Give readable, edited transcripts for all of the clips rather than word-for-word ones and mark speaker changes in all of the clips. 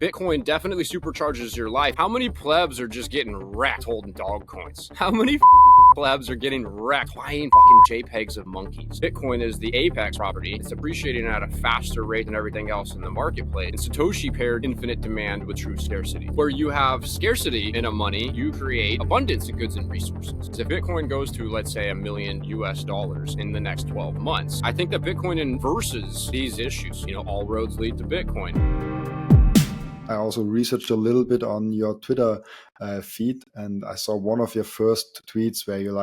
Speaker 1: Bitcoin definitely supercharges your life. How many plebs are just getting wrecked holding dog coins? How many plebs are getting wrecked buying fucking JPEGs of monkeys? Bitcoin is the apex property. It's appreciating at a faster rate than everything else in the marketplace. And Satoshi paired infinite demand with true scarcity. Where you have scarcity in a money, you create abundance in goods and resources. So if Bitcoin goes to, let's say, $1 million US in the next 12 months, I think that Bitcoin inverses these issues. All roads lead to Bitcoin.
Speaker 2: I also researched a little bit on your Twitter feed, and I saw one of your first tweets where you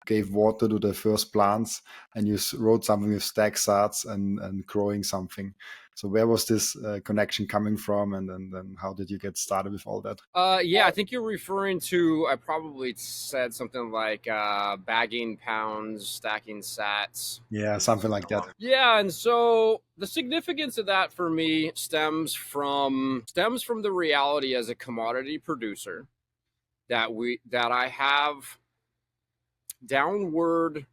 Speaker 2: gave water to the first plants, and you wrote something with stack sats and growing something. So where was this connection coming from, and how did you get started with all that?
Speaker 1: Yeah, I think you're referring to, I probably said something like bagging pounds, stacking sats.
Speaker 2: Yeah, something like that.
Speaker 1: Yeah, and so the significance of that for me stems from the reality as a commodity producer that I have downward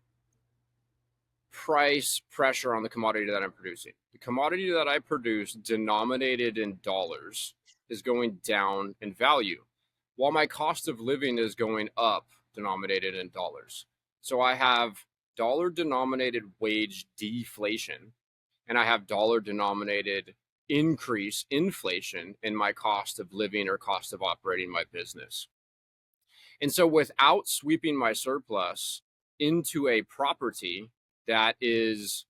Speaker 1: price pressure on the commodity that I'm producing. The commodity that I produce, denominated in dollars, is going down in value, while my cost of living is going up, denominated in dollars. So I have dollar denominated wage deflation, and I have dollar denominated inflation in my cost of living or cost of operating my business. And so without sweeping my surplus into a property that is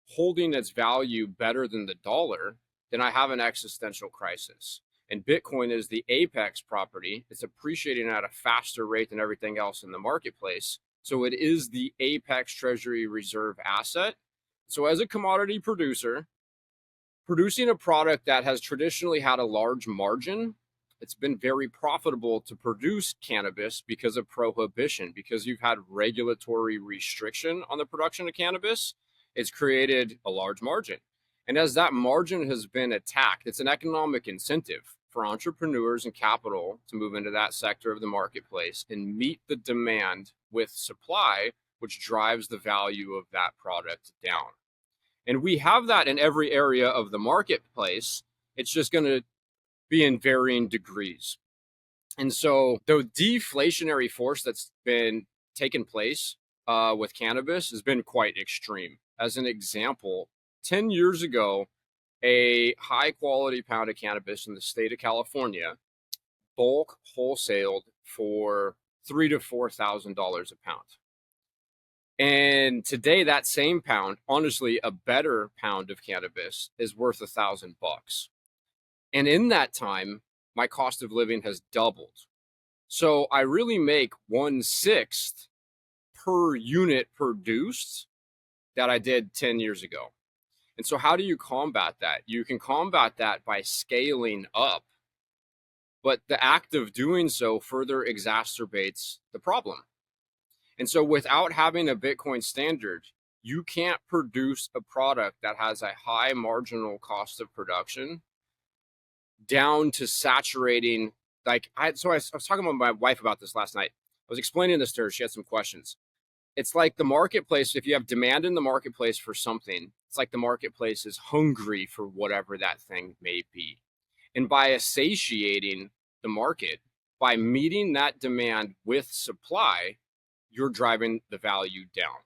Speaker 1: holding its value better than the dollar, then I have an existential crisis. And Bitcoin is the apex property. It's appreciating at a faster rate than everything else in the marketplace. So it is the apex treasury reserve asset. So as a commodity producer, producing a product that has traditionally had a large margin, it's been very profitable to produce cannabis because of prohibition, because you've had regulatory restriction on the production of cannabis. It's created a large margin. And as that margin has been attacked, it's an economic incentive for entrepreneurs and capital to move into that sector of the marketplace and meet the demand with supply, which drives the value of that product down. And we have that in every area of the marketplace. It's just going to be in varying degrees. And so the deflationary force that's been taking place with cannabis has been quite extreme. As an example, 10 years ago, a high quality pound of cannabis in the state of California bulk wholesaled for $3,000 to $4,000 a pound. And today that same pound, honestly, a better pound of cannabis is worth $1,000. And in that time, my cost of living has doubled. So I really make 1/6 per unit produced that I did 10 years ago. And so how do you combat that? You can combat that by scaling up, but the act of doing so further exacerbates the problem. And so without having a Bitcoin standard, you can't produce a product that has a high marginal cost of production down to saturating. I was talking with my wife about this last night. I was explaining this to her. She had some questions. It's like the marketplace, if you have demand in the marketplace for something, it's like the marketplace is hungry for whatever that thing may be. And by satiating the market, by meeting that demand with supply, you're driving the value down.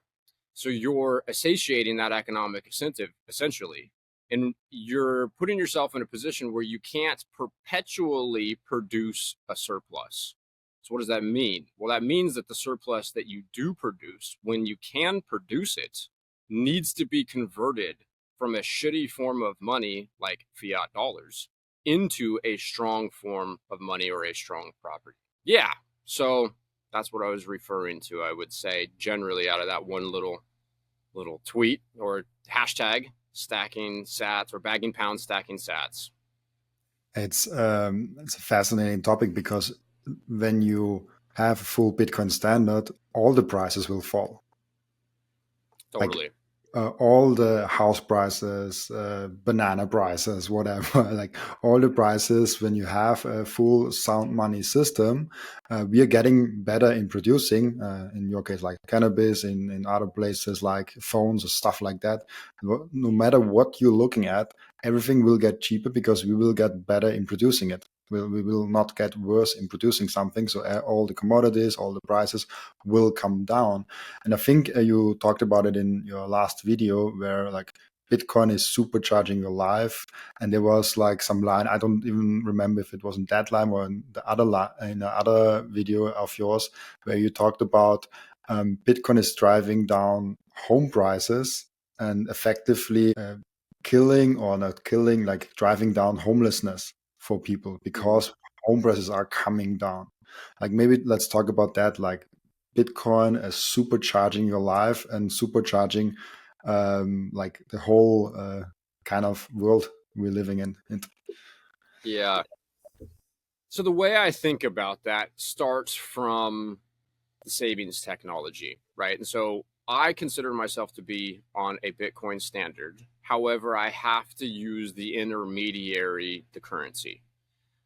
Speaker 1: So you're satiating that economic incentive, essentially, and you're putting yourself in a position where you can't perpetually produce a surplus. So what does that mean? Well, that means that the surplus that you do produce, when you can produce it, needs to be converted from a shitty form of money like fiat dollars into a strong form of money or a strong property. Yeah, so that's what I was referring to, I would say, generally out of that one little tweet or hashtag, stacking sats or bagging pounds, stacking sats.
Speaker 2: It's a fascinating topic because when you have a full Bitcoin standard, all the prices will fall.
Speaker 1: Totally.
Speaker 2: All the house prices, banana prices, whatever, all the prices, when you have a full sound money system, we are getting better in producing, in your case, like cannabis, in other places like phones or stuff like that. No matter what you're looking at, everything will get cheaper because we will get better in producing it. We will not get worse in producing something. So all the commodities, all the prices will come down. And I think you talked about it in your last video where like Bitcoin is supercharging your life. And there was like some line, I don't even remember if it was in that line or in the other video of yours, where you talked about Bitcoin is driving down home prices and effectively killing or not killing, like driving down homelessness for people because home prices are coming down. Like maybe let's talk about that, like Bitcoin as supercharging your life and supercharging like the whole kind of world we're living in.
Speaker 1: Yeah. So the way I think about that starts from the savings technology, right? And so I consider myself to be on a Bitcoin standard. However, I have to use the intermediary, the currency.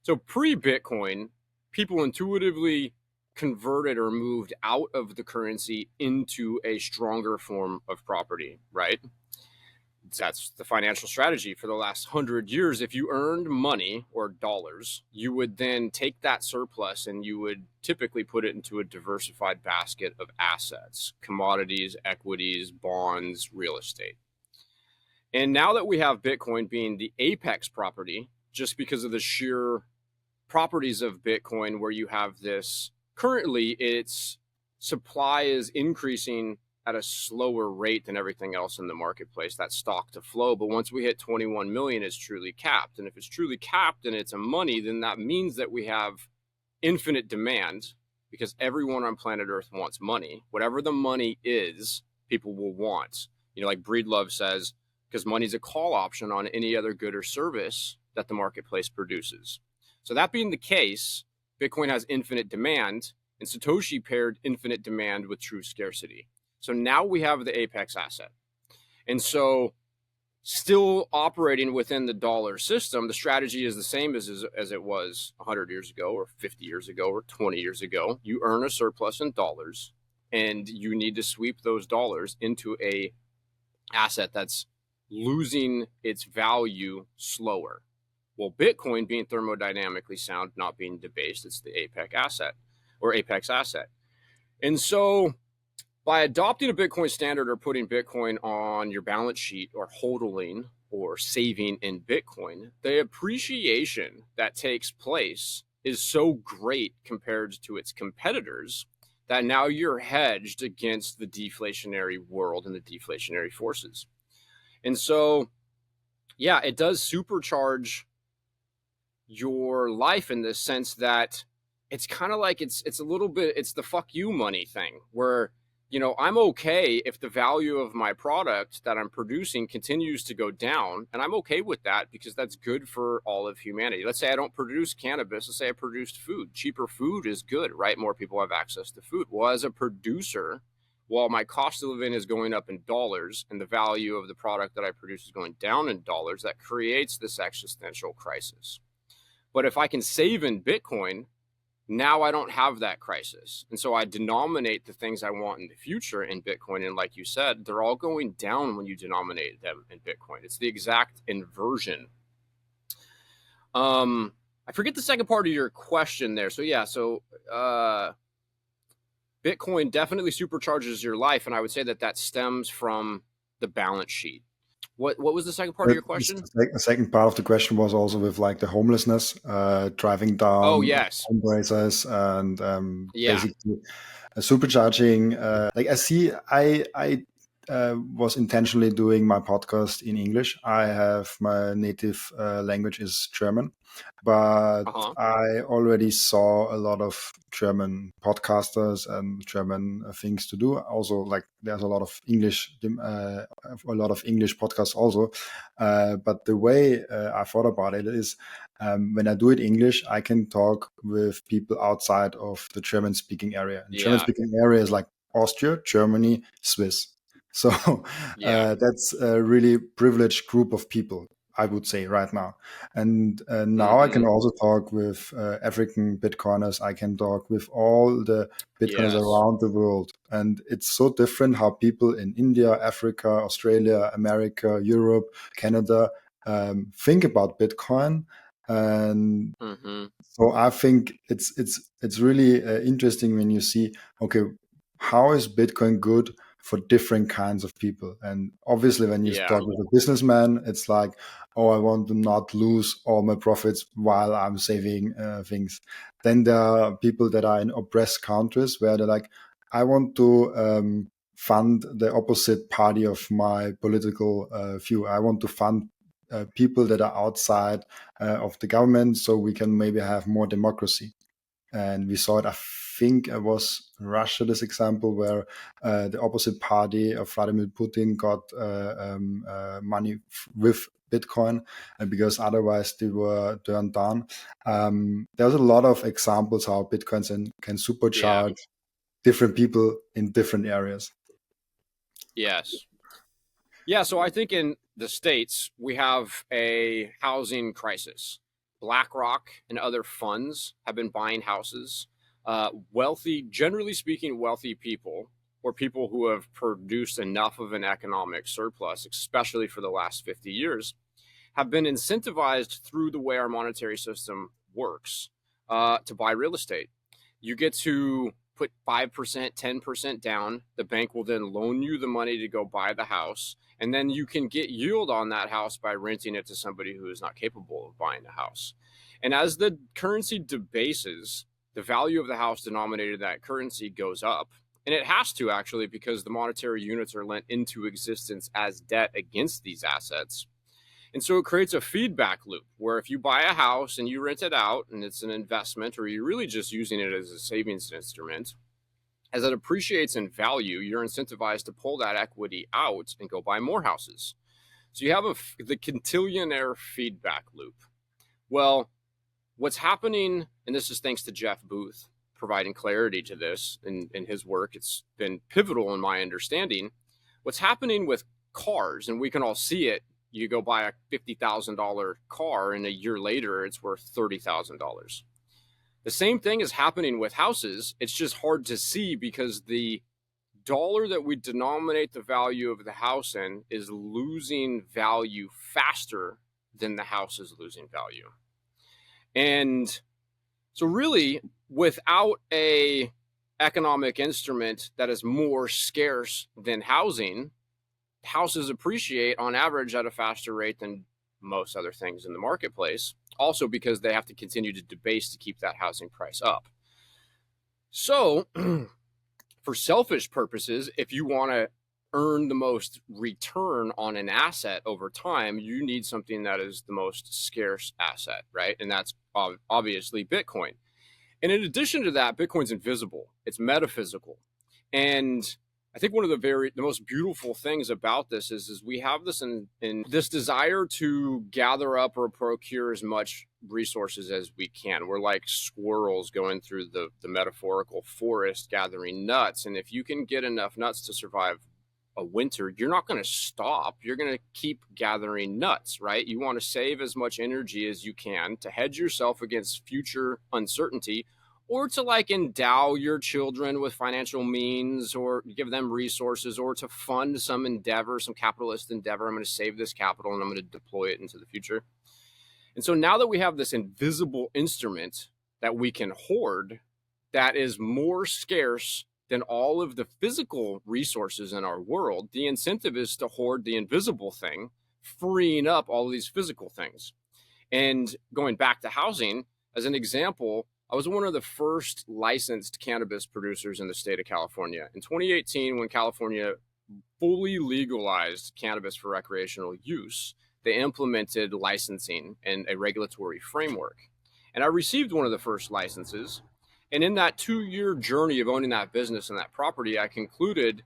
Speaker 1: So pre Bitcoin, people intuitively converted or moved out of the currency into a stronger form of property, right? That's the financial strategy for the last 100 years. If you earned money or dollars, you would then take that surplus and you would typically put it into a diversified basket of assets, commodities, equities, bonds, real estate. And now that we have Bitcoin being the apex property, just because of the sheer properties of Bitcoin, where you have this currently, its supply is increasing at a slower rate than everything else in the marketplace, that stock to flow. But once we hit 21 million, it's truly capped. And if it's truly capped and it's a money, then that means that we have infinite demand, because everyone on planet Earth wants money. Whatever the money is, people will want. Like Breedlove says, because money's a call option on any other good or service that the marketplace produces. So that being the case, Bitcoin has infinite demand, and Satoshi paired infinite demand with true scarcity. So now we have the apex asset. And so still operating within the dollar system, the strategy is the same as it was 100 years ago or 50 years ago or 20 years ago. You earn a surplus in dollars, and you need to sweep those dollars into a asset that's losing its value slower. Well, Bitcoin being thermodynamically sound, not being debased, it's the apex asset. And so by adopting a Bitcoin standard or putting Bitcoin on your balance sheet or hodling or saving in Bitcoin, the appreciation that takes place is so great compared to its competitors that now you're hedged against the deflationary world and the deflationary forces. And so, yeah, it does supercharge your life in this sense that it's kind of like it's a little bit, it's the fuck you money thing where, I'm okay if the value of my product that I'm producing continues to go down, and I'm okay with that because that's good for all of humanity. Let's say I don't produce cannabis, let's say I produced food. Cheaper food is good, right? More people have access to food. Well, as a producer, while my cost of living is going up in dollars and the value of the product that I produce is going down in dollars, that creates this existential crisis. But if I can save in Bitcoin, now I don't have that crisis. And so I denominate the things I want in the future in Bitcoin. And like you said, they're all going down when you denominate them in Bitcoin. It's the exact inversion. I forget the second part of your question there. So yeah, Bitcoin definitely supercharges your life. And I would say that stems from the balance sheet. What was the second part of your question?
Speaker 2: The second part of the question was also with like the homelessness, driving
Speaker 1: Oh,
Speaker 2: down
Speaker 1: yes.
Speaker 2: home prices and
Speaker 1: Yeah.
Speaker 2: basically supercharging. Like I was intentionally doing my podcast in English. I have my native language is German, but I already saw a lot of German podcasters and German things to do. Also, like there's a lot of English podcasts also. But the way I thought about it is when I do it English, I can talk with people outside of the German speaking area. The German speaking area is like Austria, Germany, Swiss. So that's a really privileged group of people, I would say right now. And now I can also talk with African Bitcoiners. I can talk with all the Bitcoiners around the world. And it's so different how people in India, Africa, Australia, America, Europe, Canada think about Bitcoin. And
Speaker 1: Mm-hmm.
Speaker 2: so I think it's really interesting when you see, okay, how is Bitcoin good for different kinds of people? And obviously, when you
Speaker 1: Yeah.
Speaker 2: talk with a businessman, it's like, oh, I want to not lose all my profits while I'm saving things. Then there are people that are in oppressed countries where they're like, I want to fund the opposite party of my political view. I want to fund people that are outside of the government, so we can maybe have more democracy. And we saw it, I think it was Russia, this example, where the opposite party of Vladimir Putin got money with Bitcoin, because otherwise they were turned down. There's a lot of examples how Bitcoins can
Speaker 1: Yeah.
Speaker 2: supercharge different people in different areas.
Speaker 1: Yes. Yeah. So I think in the States, we have a housing crisis. BlackRock and other funds have been buying houses. Wealthy, generally speaking, wealthy people or people who have produced enough of an economic surplus, especially for the last 50 years, have been incentivized through the way our monetary system works to buy real estate. You get to put 5%, 10% down. The bank will then loan you the money to go buy the house. And then you can get yield on that house by renting it to somebody who is not capable of buying the house. And as the currency debases, the value of the house denominated in that currency goes up. And it has to, actually, because the monetary units are lent into existence as debt against these assets. And so it creates a feedback loop where if you buy a house and you rent it out and it's an investment, or you're really just using it as a savings instrument, as it appreciates in value, you're incentivized to pull that equity out and go buy more houses. So you have the quintillionaire feedback loop. Well, what's happening, and this is thanks to Jeff Booth providing clarity to this in his work, it's been pivotal in my understanding. What's happening with cars, and we can all see it, you go buy a $50,000 car and a year later it's worth $30,000. The same thing is happening with houses. It's just hard to see because the dollar that we denominate the value of the house in is losing value faster than the house is losing value. And so really, without a economic instrument that is more scarce than housing, houses appreciate on average at a faster rate than most other things in the marketplace, also because they have to continue to debase to keep that housing price up. So for selfish purposes, if you want to earn the most return on an asset over time, you need something that is the most scarce asset, right? And that's obviously Bitcoin. And in addition to that, Bitcoin's invisible, it's metaphysical. And I think one of the most beautiful things about this is we have this in this desire to gather up or procure as much resources as we can. We're like squirrels going through the metaphorical forest gathering nuts. And if you can get enough nuts to survive a winter, you're not going to stop. You're going to keep gathering nuts, right? You want to save as much energy as you can to hedge yourself against future uncertainty, or to like endow your children with financial means or give them resources, or to fund some endeavor, some capitalist endeavor. I'm going to save this capital and I'm going to deploy it into the future. And so now that we have this invisible instrument that we can hoard that is more scarce than all of the physical resources in our world, the incentive is to hoard the invisible thing, freeing up all of these physical things. And going back to housing, as an example, I was one of the first licensed cannabis producers in the state of California. In 2018, when California fully legalized cannabis for recreational use, they implemented licensing and a regulatory framework. And I received one of the first licenses. And in that 2-year journey of owning that business and that property, I concluded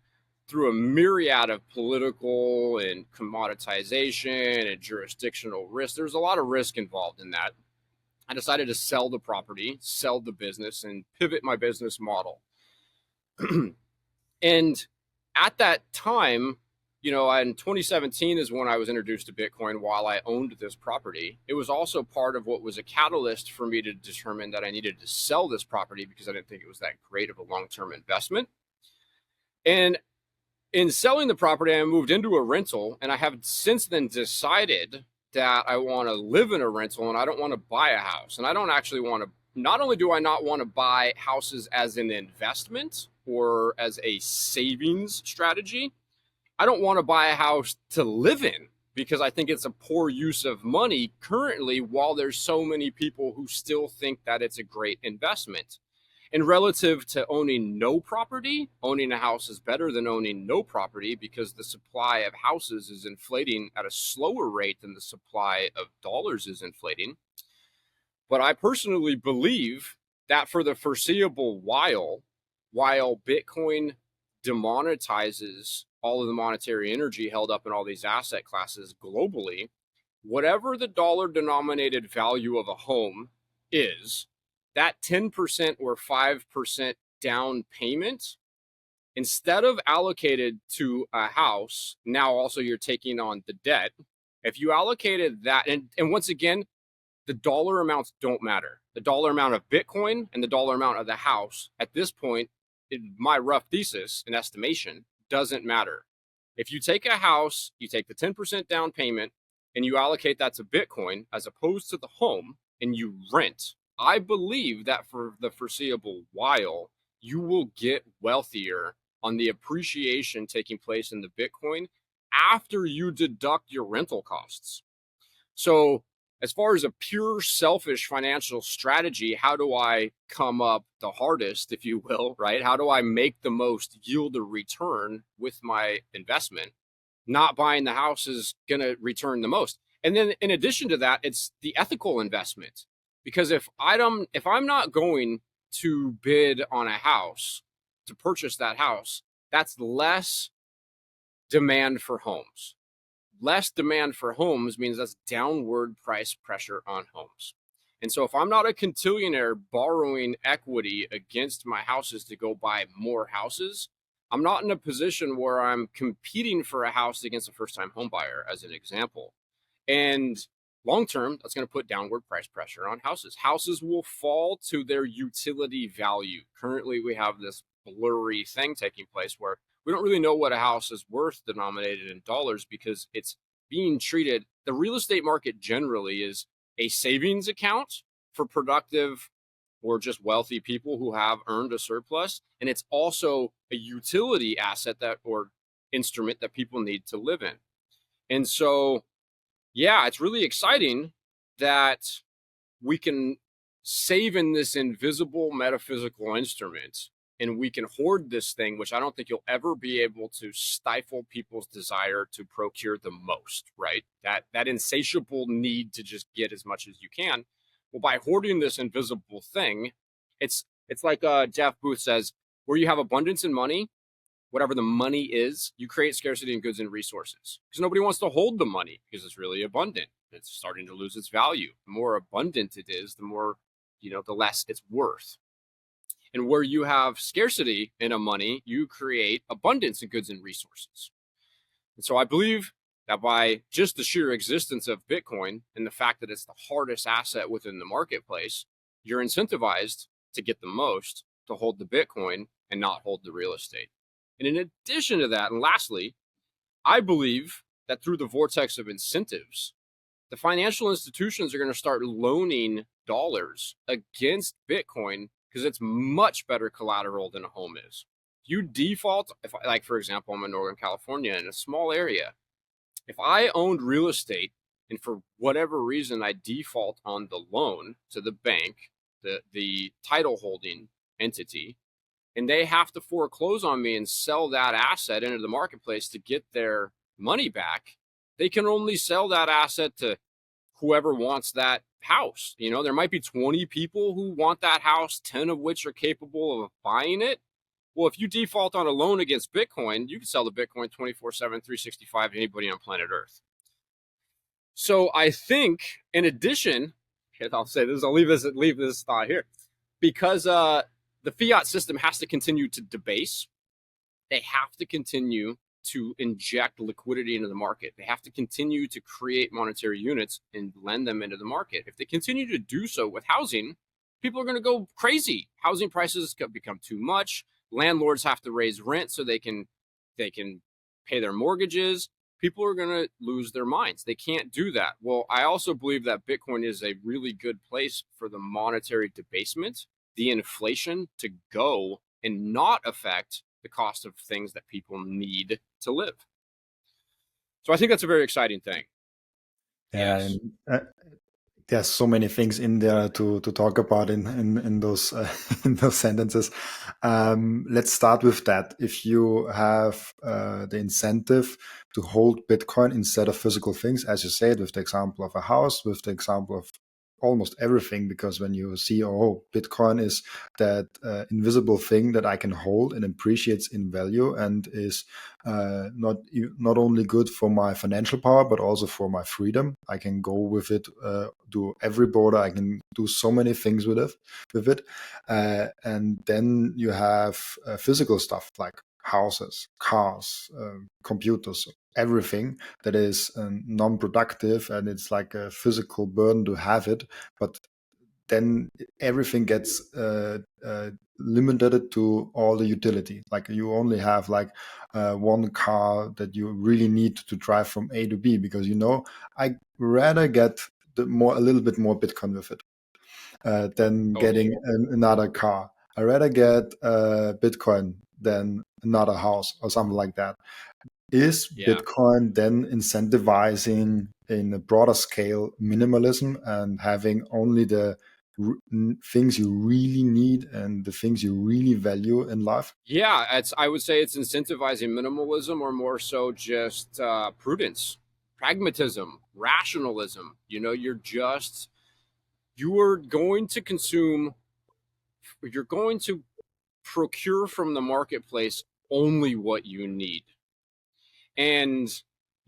Speaker 1: through a myriad of political and commoditization and jurisdictional risk, there's a lot of risk involved in that. I decided to sell the property, sell the business, and pivot my business model. And at that time, in 2017 is when I was introduced to Bitcoin while I owned this property. It was also part of what was a catalyst for me to determine that I needed to sell this property because I didn't think it was that great of a long-term investment. And in selling the property, I moved into a rental, and I have since then decided that I want to live in a rental and I don't want to buy a house. And I don't actually want to, not only do I not want to buy houses as an investment or as a savings strategy, I don't want to buy a house to live in because I think it's a poor use of money currently, while there's so many people who still think that it's a great investment. And relative to owning no property, owning a house is better than owning no property because the supply of houses is inflating at a slower rate than the supply of dollars is inflating. But I personally believe that for the foreseeable while Bitcoin demonetizes all of the monetary energy held up in all these asset classes globally, whatever the dollar denominated value of a home is, that 10% or 5% down payment, instead of allocated to a house, now also you're taking on the debt. If you allocated that, and once again, the dollar amounts don't matter. The dollar amount of Bitcoin and the dollar amount of the house at this point, in my rough thesis and estimation, doesn't matter. If you take a house, you take the 10% down payment and you allocate that to Bitcoin as opposed to the home and you rent, I believe that for the foreseeable while, you will get wealthier on the appreciation taking place in the Bitcoin after you deduct your rental costs. So as far as a pure selfish financial strategy, how do I come up the hardest, if you will, right? How do I make the most yield or return with my investment? Not buying the house is going to return the most. And then in addition to that, it's the ethical investment. Because if I'm not going to bid on a house to purchase that house, that's less demand for homes. Less demand for homes means that's downward price pressure on homes. And so if I'm not a quintillionaire borrowing equity against my houses to go buy more houses, I'm not in a position where I'm competing for a house against a first-time home buyer, as an example. And long term, that's going to put downward price pressure on houses. Houses will fall to their utility value. Currently, we have this blurry thing taking place where we don't really know what a house is worth denominated in dollars because it's being treated, the real estate market generally is a savings account for productive or just wealthy people who have earned a surplus. And it's also a utility asset that or instrument that people need to live in. And so, yeah, it's really exciting that we can save in this invisible metaphysical instrument and we can hoard this thing, which I don't think you'll ever be able to stifle people's desire to procure the most, right? That insatiable need to just get as much as you can. Well, by hoarding this invisible thing, it's like Jeff Booth says, where you have abundance in money, whatever the money is, you create scarcity in goods and resources. Because nobody wants to hold the money because it's really abundant. It's starting to lose its value. The more abundant it is, the more, the less it's worth. And where you have scarcity in a money, you create abundance in goods and resources. And so I believe that by just the sheer existence of Bitcoin and the fact that it's the hardest asset within the marketplace, you're incentivized to get the most, to hold the Bitcoin and not hold the real estate. And in addition to that, and lastly, I believe that through the vortex of incentives, the financial institutions are going to start loaning dollars against Bitcoin because it's much better collateral than a home is. If you default, for example, I'm in Northern California in a small area. If I owned real estate and for whatever reason I default on the loan to the bank, the title holding entity, and they have to foreclose on me and sell that asset into the marketplace to get their money back, they can only sell that asset to whoever wants that house. There might be 20 people who want that house, 10 of which are capable of buying it. Well, if you default on a loan against Bitcoin, you can sell the Bitcoin 24/7, 365 to anybody on planet Earth. So I think, in addition, I'll say this, I'll leave this thought here, because the fiat system has to continue to debase. They have to continue to inject liquidity into the market. They have to continue to create monetary units and lend them into the market. If they continue to do so with housing, people are going to go crazy. Housing prices become too much. Landlords have to raise rent so they can pay their mortgages. people are going to lose their minds. They can't do that. Well, I also believe that Bitcoin is a really good place for the monetary debasement, the inflation to go and not affect the cost of things that people need to live. So I think that's a very exciting thing.
Speaker 2: Yeah,
Speaker 1: Yes.
Speaker 2: and there's so many things in there to talk about in those in those sentences. Let's start with that. If you have the incentive to hold Bitcoin instead of physical things, as you said, with the example of a house, with the example of almost everything, because when you see, oh, Bitcoin is that invisible thing that I can hold and appreciates in value and is not only good for my financial power but also for my freedom. I can go with it, do every border. I can do so many things with it. And then you have physical stuff like houses, cars, computers, everything that is non-productive, and it's like a physical burden to have it. But then everything gets limited to all the utility. Like you only have like one car that you really need to drive from A to B, because I rather get a little bit more Bitcoin with it than
Speaker 1: Totally.
Speaker 2: getting another car. I rather get Bitcoin than another house or something like that. Is
Speaker 1: Yeah.
Speaker 2: Bitcoin then incentivizing in a broader scale minimalism and having only the things you really need and the things you really value in life?
Speaker 1: Yeah, I would say it's incentivizing minimalism, or more so just prudence, pragmatism, rationalism. You are going to consume, you're going to procure from the marketplace only what you need. And,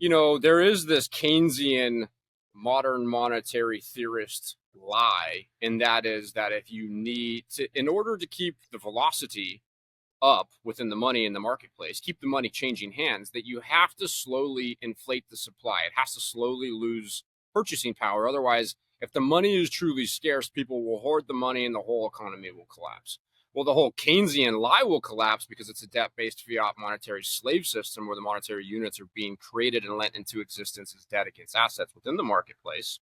Speaker 1: there is this Keynesian modern monetary theorist lie, and that is that if you need to, in order to keep the velocity up within the money in the marketplace, keep the money changing hands, that you have to slowly inflate the supply. It has to slowly lose purchasing power. Otherwise, if the money is truly scarce, people will hoard the money and the whole economy will collapse. Well, the whole Keynesian lie will collapse because it's a debt-based fiat monetary slave system where the monetary units are being created and lent into existence as debt against assets within the marketplace.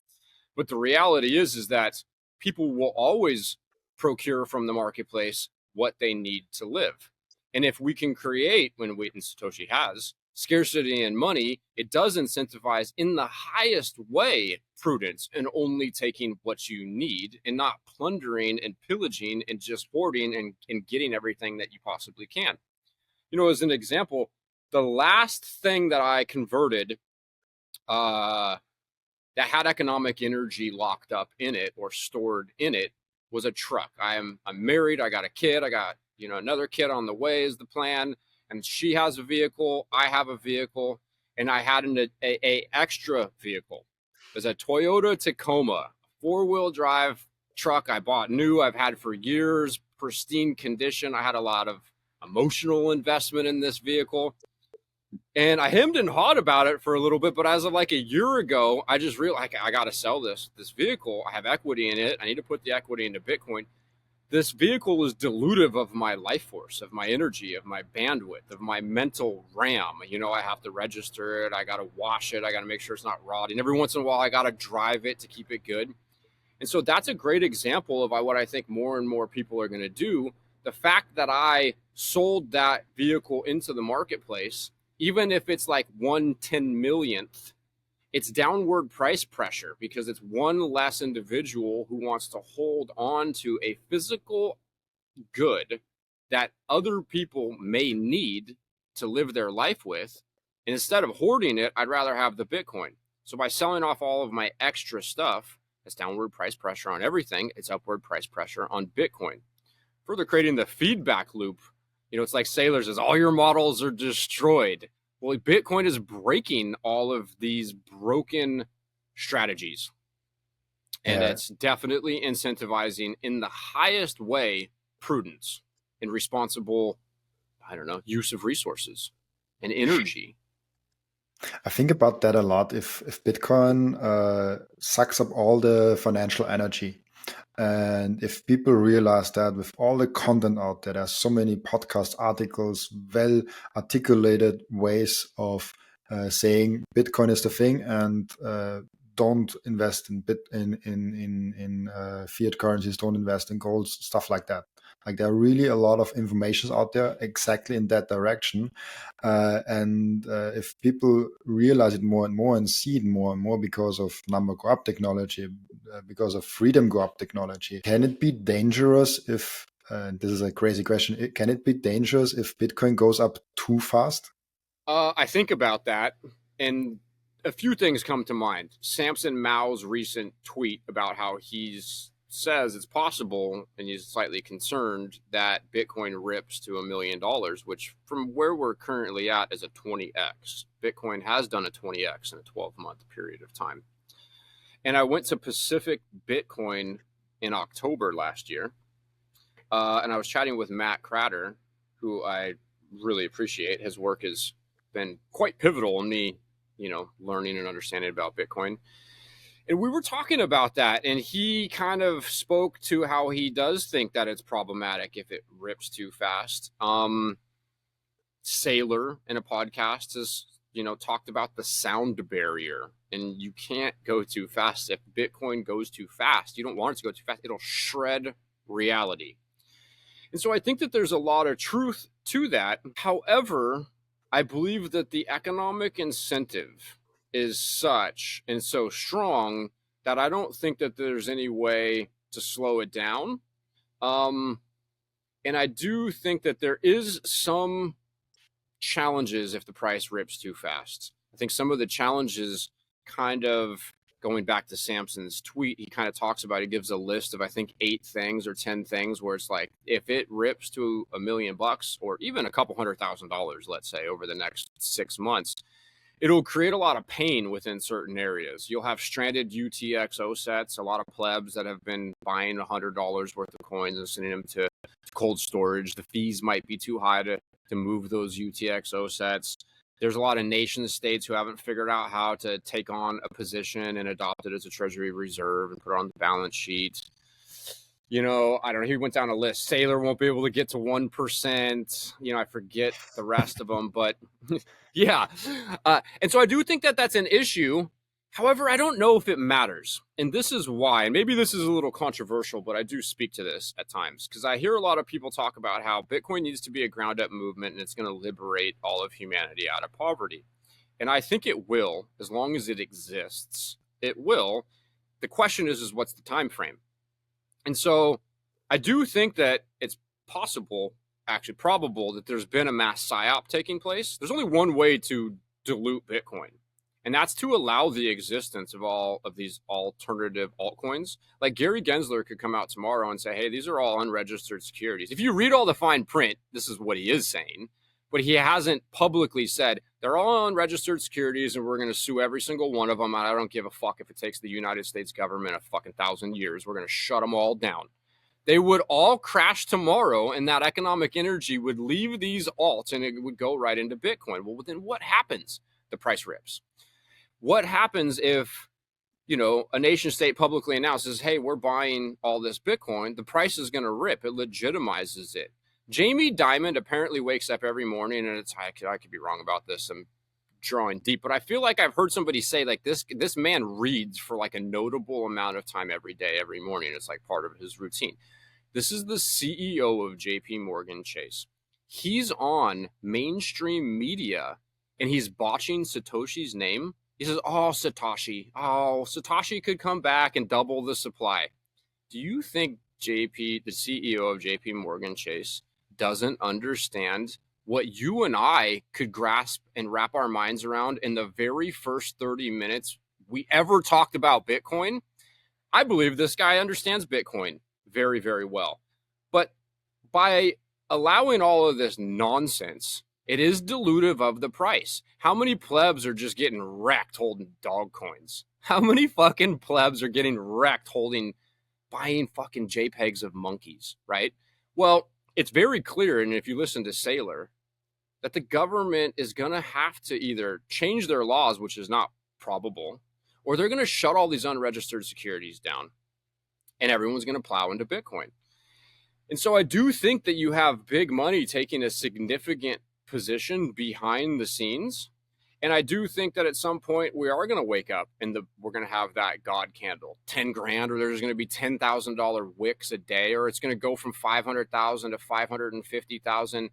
Speaker 1: But the reality is that people will always procure from the marketplace what they need to live. And if we can create, when Wheaton Satoshi has, scarcity and money, it does incentivize in the highest way prudence and only taking what you need and not plundering and pillaging and just hoarding and getting everything that you possibly can. As an example, the last thing that I converted that had economic energy locked up in it or stored in it was a truck. I'm married. I got a kid. I got another kid on the way is the plan, and she has a vehicle. I have a vehicle, and I had a extra vehicle. There's a Toyota Tacoma 4-wheel drive truck I bought new. I've had for years, pristine condition. I had a lot of emotional investment in this vehicle. And I hemmed and hawed about it for a little bit, but as of like a year ago, I just realized I got to sell this vehicle. I have equity in it. I need to put the equity into Bitcoin. This vehicle is dilutive of my life force, of my energy, of my bandwidth, of my mental RAM. I have to register it. I got to wash it. I got to make sure it's not rotting. Every once in a while, I got to drive it to keep it good. And so that's a great example of what I think more and more people are going to do. The fact that I sold that vehicle into the marketplace, even if it's like 1/10 millionth, it's downward price pressure because it's one less individual who wants to hold on to a physical good that other people may need to live their life with. And instead of hoarding it, I'd rather have the Bitcoin. So by selling off all of my extra stuff, it's downward price pressure on everything. It's upward price pressure on Bitcoin. Further creating the feedback loop, it's like Seyr says, all your models are destroyed. Well, Bitcoin is breaking all of these broken strategies. And
Speaker 2: Yeah,
Speaker 1: it's definitely incentivizing in the highest way prudence and responsible, use of resources and energy.
Speaker 2: I think about that a lot. If Bitcoin sucks up all the financial energy, and if people realize that with all the content out there, there's so many podcast articles, well articulated ways of saying Bitcoin is the thing, and don't invest in fiat currencies, don't invest in gold, stuff like that. Like there are really a lot of information out there exactly in that direction, and if people realize it more and more and see it more and more because of number go up technology, because of freedom go up technology, can it be dangerous if? This is a crazy question. Can it be dangerous if Bitcoin goes up too fast?
Speaker 1: I think about that, and a few things come to mind. Samson Mao's recent tweet about how he says it's possible, and he's slightly concerned that Bitcoin rips to $1 million, which from where we're currently at is a 20x. Bitcoin has done a 20x in a 12-month period of time. And I went to Pacific Bitcoin in October last year, and I was chatting with Matt Cratter, who I really appreciate. His work has been quite pivotal in me, learning and understanding about Bitcoin. And we were talking about that, and he kind of spoke to how he does think that it's problematic if it rips too fast. Seyr in a podcast has, talked about the sound barrier, and you can't go too fast. If Bitcoin goes too fast, you don't want it to go too fast. It'll shred reality. And so I think that there's a lot of truth to that. However, I believe that the economic incentive is such and so strong that I don't think that there's any way to slow it down. And I do think that there is some challenges if the price rips too fast. I think some of the challenges, kind of going back to Samson's tweet, he kind of talks about, he gives a list of, I think, 8 things or 10 things where it's like, if it rips to $1 million or even a couple $100,000, let's say, over the next 6 months, it'll create a lot of pain within certain areas. You'll have stranded UTXO sets, a lot of plebs that have been buying $100 worth of coins and sending them to cold storage. The fees might be too high to move those UTXO sets. There's a lot of nation states who haven't figured out how to take on a position and adopt it as a treasury reserve and put it on the balance sheet. I don't know. He went down a list. Seyr won't be able to get to 1%. I forget the rest of them, but yeah. And so I do think that that's an issue. However, I don't know if it matters. And this is why, and maybe this is a little controversial, but I do speak to this at times because I hear a lot of people talk about how Bitcoin needs to be a ground up movement and it's going to liberate all of humanity out of poverty. And I think it will, as long as it exists. It will. The question is what's the time frame? And so I do think that it's possible, actually probable, that there's been a mass psyop taking place. There's only one way to dilute Bitcoin. And that's to allow the existence of all of these alternative altcoins. Like Gary Gensler could come out tomorrow and say, hey, these are all unregistered securities. If you read all the fine print, this is what he is saying. But he hasn't publicly said, they're all unregistered securities and we're going to sue every single one of them. And I don't give a fuck if it takes the United States government a fucking 1,000 years. We're going to shut them all down. They would all crash tomorrow and that economic energy would leave these alts and it would go right into Bitcoin. Well, then what happens? The price rips. What happens if, a nation state publicly announces, hey, we're buying all this Bitcoin, the price is going to rip. It legitimizes it. Jamie Dimon apparently wakes up every morning, and I could be wrong about this. I'm drawing deep, but I feel like I've heard somebody say like this man reads for like a notable amount of time every day, every morning. It's like part of his routine. This is the CEO of JP Morgan Chase. He's on mainstream media and he's botching Satoshi's name. He says, Satoshi could come back and double the supply. Do you think the CEO of JP Morgan Chase, doesn't understand what you and I could grasp and wrap our minds around in the very first 30 minutes we ever talked about Bitcoin? I believe this guy understands Bitcoin very, very well. But by allowing all of this nonsense, it is dilutive of the price. How many plebs are just getting wrecked holding dog coins? How many fucking plebs are getting wrecked buying fucking JPEGs of monkeys, right? Well, it's very clear, and if you listen to Seyr, that the government is going to have to either change their laws, which is not probable, or they're going to shut all these unregistered securities down, and everyone's going to plow into Bitcoin. And so I do think that you have big money taking a significant position behind the scenes. And I do think that at some point we are going to wake up and we're going to have that God candle, 10 grand, or there's going to be $10,000 wicks a day, or it's going to go from 500,000 to 550,000.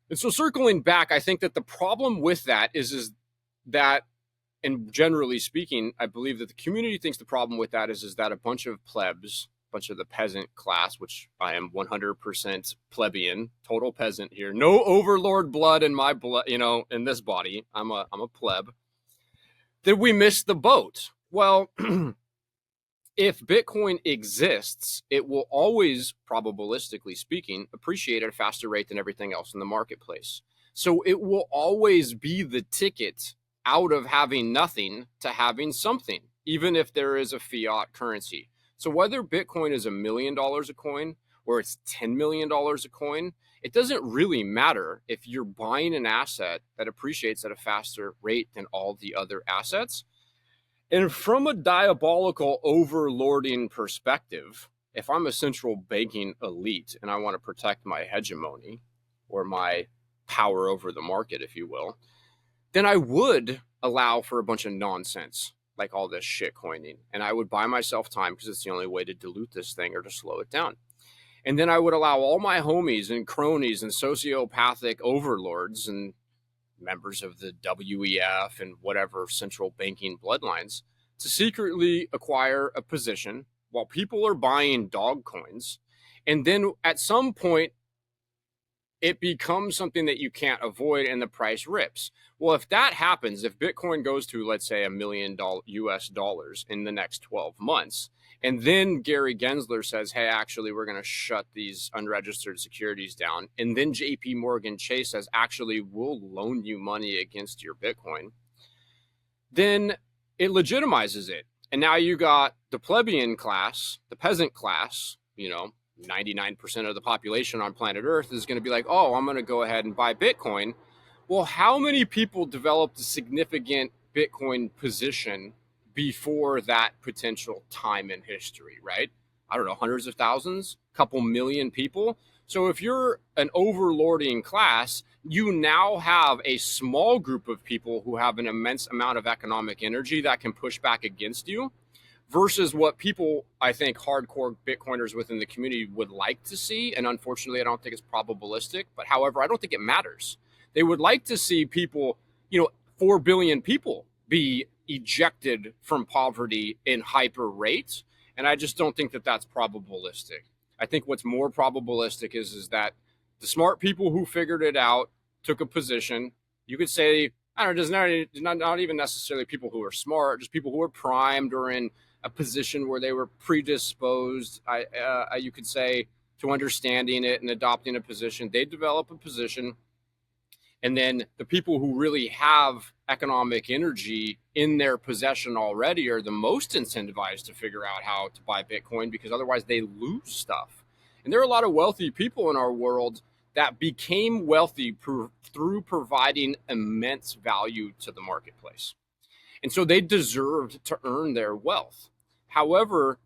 Speaker 1: And so circling back, I think that the problem with that is that, and generally speaking, I believe that the community thinks the problem with that is that a bunch of plebs, a bunch of the peasant class, which I am 100% plebeian, total peasant here, no overlord blood in my blood, in this body. I'm a pleb. That we missed the boat. Well, if Bitcoin exists, it will always, probabilistically speaking, appreciate at a faster rate than everything else in the marketplace. So it will always be the ticket out of having nothing to having something, even if there is a fiat currency. So whether Bitcoin is $1 million a coin or it's $10 million a coin, it doesn't really matter if you're buying an asset that appreciates at a faster rate than all the other assets. And from a diabolical overlording perspective, if I'm a central banking elite and I want to protect my hegemony or my power over the market, if you will, then I would allow for a bunch of nonsense, like all this shit coining. And I would buy myself time because it's the only way to dilute this thing or to slow it down. And then I would allow all my homies and cronies and sociopathic overlords and members of the WEF and whatever central banking bloodlines to secretly acquire a position while people are buying dog coins. And then at some point, it becomes something that you can't avoid and the price rips. Well, if that happens, if Bitcoin goes to, let's say, $1 million US dollars in the next 12 months, and then Gary Gensler says, hey, actually, we're going to shut these unregistered securities down. And then JP Morgan Chase says, actually, we'll loan you money against your Bitcoin. Then it legitimizes it. And now you got the plebeian class, the peasant class, 99% of the population on planet Earth is going to be like, oh, I'm going to go ahead and buy Bitcoin. Well, how many people developed a significant Bitcoin position before that potential time in history, right? I don't know, hundreds of thousands, a couple million people. So if you're an overlording class, you now have a small group of people who have an immense amount of economic energy that can push back against you versus what people, I think, hardcore Bitcoiners within the community would like to see. And unfortunately, I don't think it's probabilistic. But however, I don't think it matters. They would like to see people, 4 billion people be ejected from poverty in hyper rates. And I just don't think that that's probabilistic. I think what's more probabilistic is that the smart people who figured it out took a position. You could say, I don't know, not even necessarily people who are smart, just people who are primed or in a position where they were predisposed, you could say, to understanding it and adopting a position. They develop a position. And then the people who really have economic energy in their possession already are the most incentivized to figure out how to buy Bitcoin because otherwise they lose stuff. And there are a lot of wealthy people in our world that became wealthy through providing immense value to the marketplace. And so they deserved to earn their wealth. However,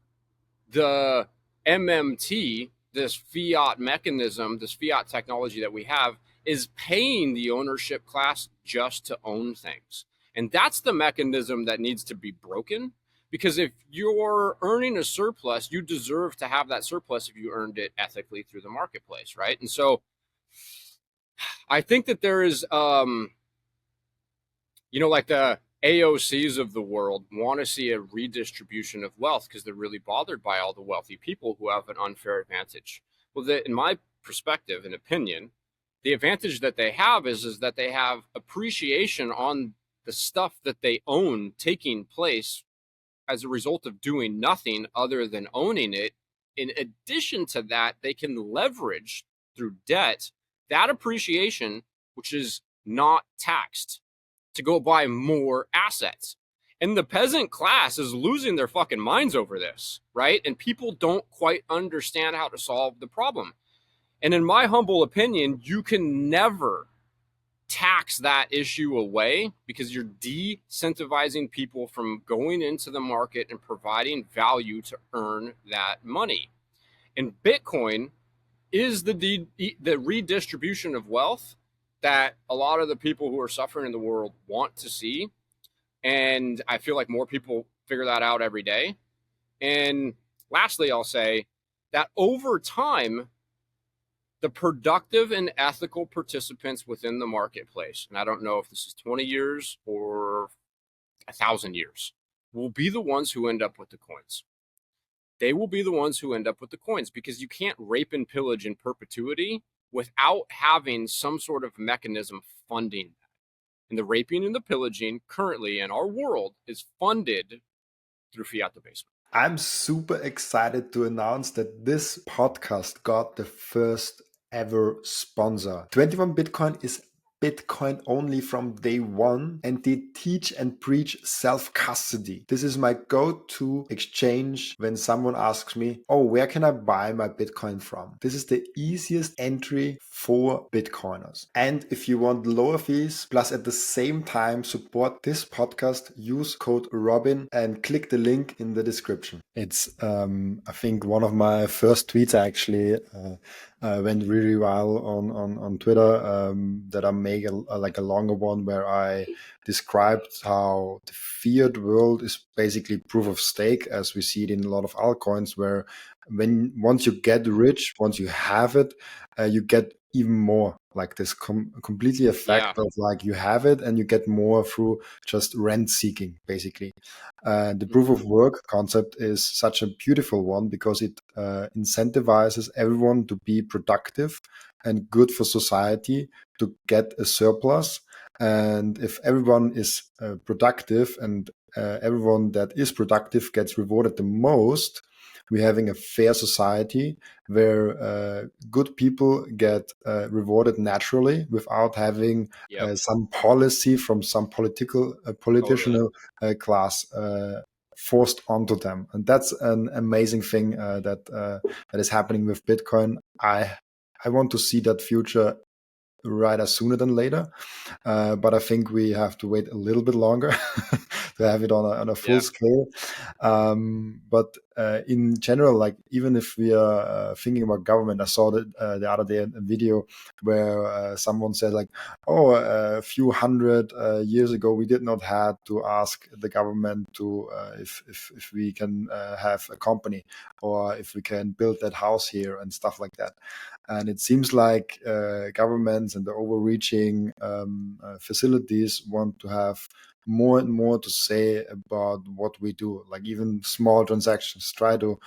Speaker 1: the MMT, this fiat mechanism, this fiat technology that we have, is paying the ownership class just to own things. And that's the mechanism that needs to be broken, because if you're earning a surplus, you deserve to have that surplus if you earned it ethically through the marketplace, right? And so I think that there is, like the AOCs of the world want to see a redistribution of wealth because they're really bothered by all the wealthy people who have an unfair advantage. Well, in my perspective and opinion, the advantage that they have is that they have appreciation on the stuff that they own taking place as a result of doing nothing other than owning it. In addition to that, they can leverage through debt that appreciation, which is not taxed, to go buy more assets. And the peasant class is losing their fucking minds over this, right? And people don't quite understand how to solve the problem. And in my humble opinion, you can never tax that issue away because you're de-incentivizing people from going into the market and providing value to earn that money. And Bitcoin is the redistribution of wealth that a lot of the people who are suffering in the world want to see. And I feel like more people figure that out every day. And lastly, I'll say that over time, the productive and ethical participants within the marketplace, and I don't know if this is 20 years or 1,000 years, will be the ones who end up with the coins. They will be the ones who end up with the coins, because you can't rape and pillage in perpetuity without having some sort of mechanism funding that. And the raping and the pillaging currently in our world is funded through fiat debasement.
Speaker 2: I'm super excited to announce that this podcast got the first ever sponsor. 21 Bitcoin is Bitcoin only from day one, and they teach and preach self-custody. This is my go-to exchange when someone asks me, oh, where can I buy my Bitcoin from? This is the easiest entry for Bitcoiners. And if you want lower fees, plus at the same time support this podcast, use code Robin and click the link in the description. It's, I think, one of my first tweets actually went really viral on Twitter, that I make like a longer one where I described how the fiat world is basically proof of stake, as we see it in a lot of altcoins, where once you get rich, once you have it, you get even more, like this completely effect of like you have it and you get more through just rent seeking, basically. The proof of work concept is such a beautiful one because it incentivizes everyone to be productive and good for society to get a surplus. And if everyone is productive and everyone that is productive gets rewarded the most, we're having a fair society where good people get rewarded naturally without having some policy from some political class forced onto them. And that's an amazing thing that is happening with Bitcoin. I want to see that future rather sooner than later, but I think we have to wait a little bit longer to have it on a full scale. But in general, like even if we are thinking about government, I saw that the other day a video where someone said like, oh, a few hundred years ago we did not have to ask the government to if we can have a company or if we can build that house here and stuff like that. And it seems like governments and the overreaching facilities want to have more and more to say about what we do. Like even small transactions, try to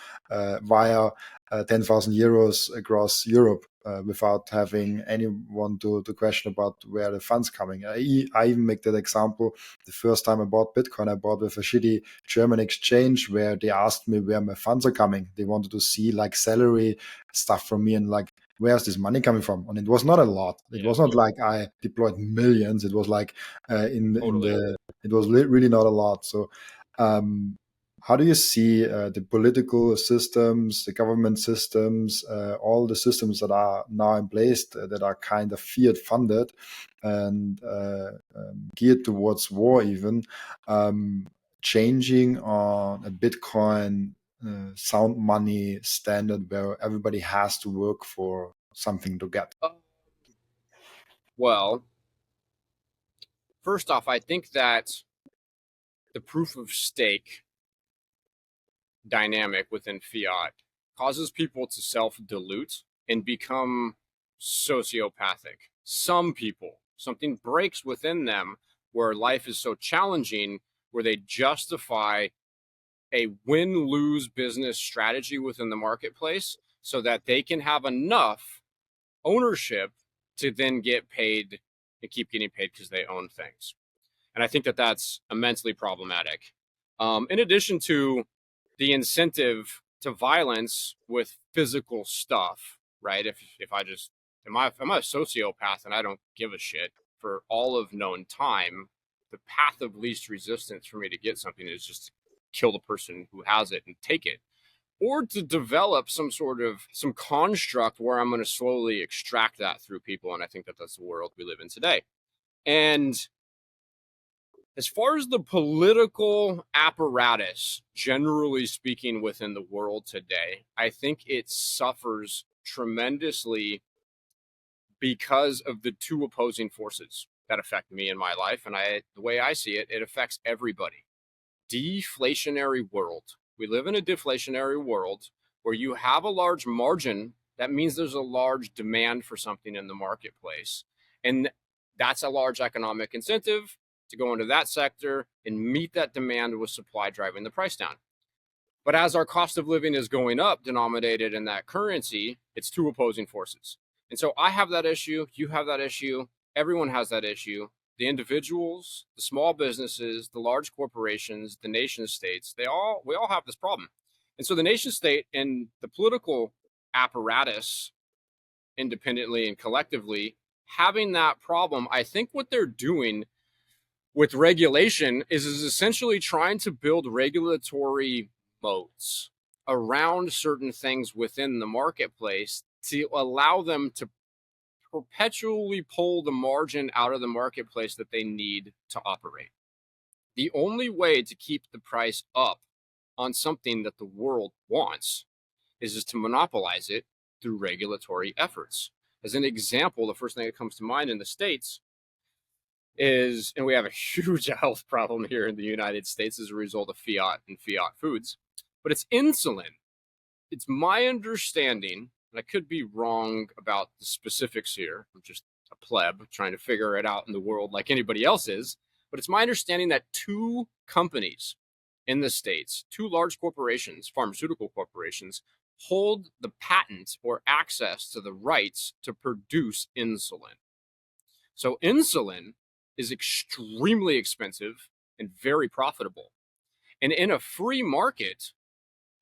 Speaker 2: wire 10,000 euros across Europe without having anyone to question about where the funds coming. I even make that example. The first time I bought Bitcoin, I bought with a shitty German exchange where they asked me where my funds are coming. They wanted to see like salary stuff from me and like, where's this money coming from? And it was not a lot. It was not like I deployed millions. It was like it was really not a lot. So how do you see the political systems, the government systems, all the systems that are now in place that are kind of fiat funded and geared towards war even, changing on a Bitcoin sound money standard where everybody has to work for something to get?
Speaker 1: Well, first off, I think that the proof of stake dynamic within fiat causes people to self-dilute and become sociopathic. Some people, something breaks within them where life is so challenging where they justify a win-lose business strategy within the marketplace so that they can have enough ownership to then get paid and keep getting paid because they own things. And I think that that's immensely problematic. In addition to the incentive to violence with physical stuff, right? If I just am I a sociopath and I don't give a shit for all of known time, the path of least resistance for me to get something is just to kill the person who has it and take it, or to develop some construct where I'm going to slowly extract that through people. And I think that that's the world we live in today. And as far as the political apparatus, generally speaking, within the world today, I think it suffers tremendously because of the two opposing forces that affect me in my life. And the way I see it, it affects everybody. Deflationary world. We live in a deflationary world where you have a large margin. That means there's a large demand for something in the marketplace. And that's a large economic incentive to go into that sector and meet that demand with supply driving the price down. But as our cost of living is going up, denominated in that currency, it's two opposing forces. And so I have that issue, you have that issue, everyone has that issue. The individuals, the small businesses, the large corporations, the nation states, we all have this problem. And so the nation state and the political apparatus, independently and collectively, having that problem, I think what they're doing with regulation is essentially trying to build regulatory moats around certain things within the marketplace to allow them to perpetually pull the margin out of the marketplace that they need to operate. The only way to keep the price up on something that the world wants is just to monopolize it through regulatory efforts. As an example, the first thing that comes to mind in the States is, and we have a huge health problem here in the United States as a result of fiat and fiat foods, but it's insulin. It's my understanding, and I could be wrong about the specifics here, I'm just a pleb trying to figure it out in the world like anybody else is, but it's my understanding that two companies in the States, two large corporations, pharmaceutical corporations, hold the patent or access to the rights to produce insulin. So insulin is extremely expensive and very profitable. And in a free market,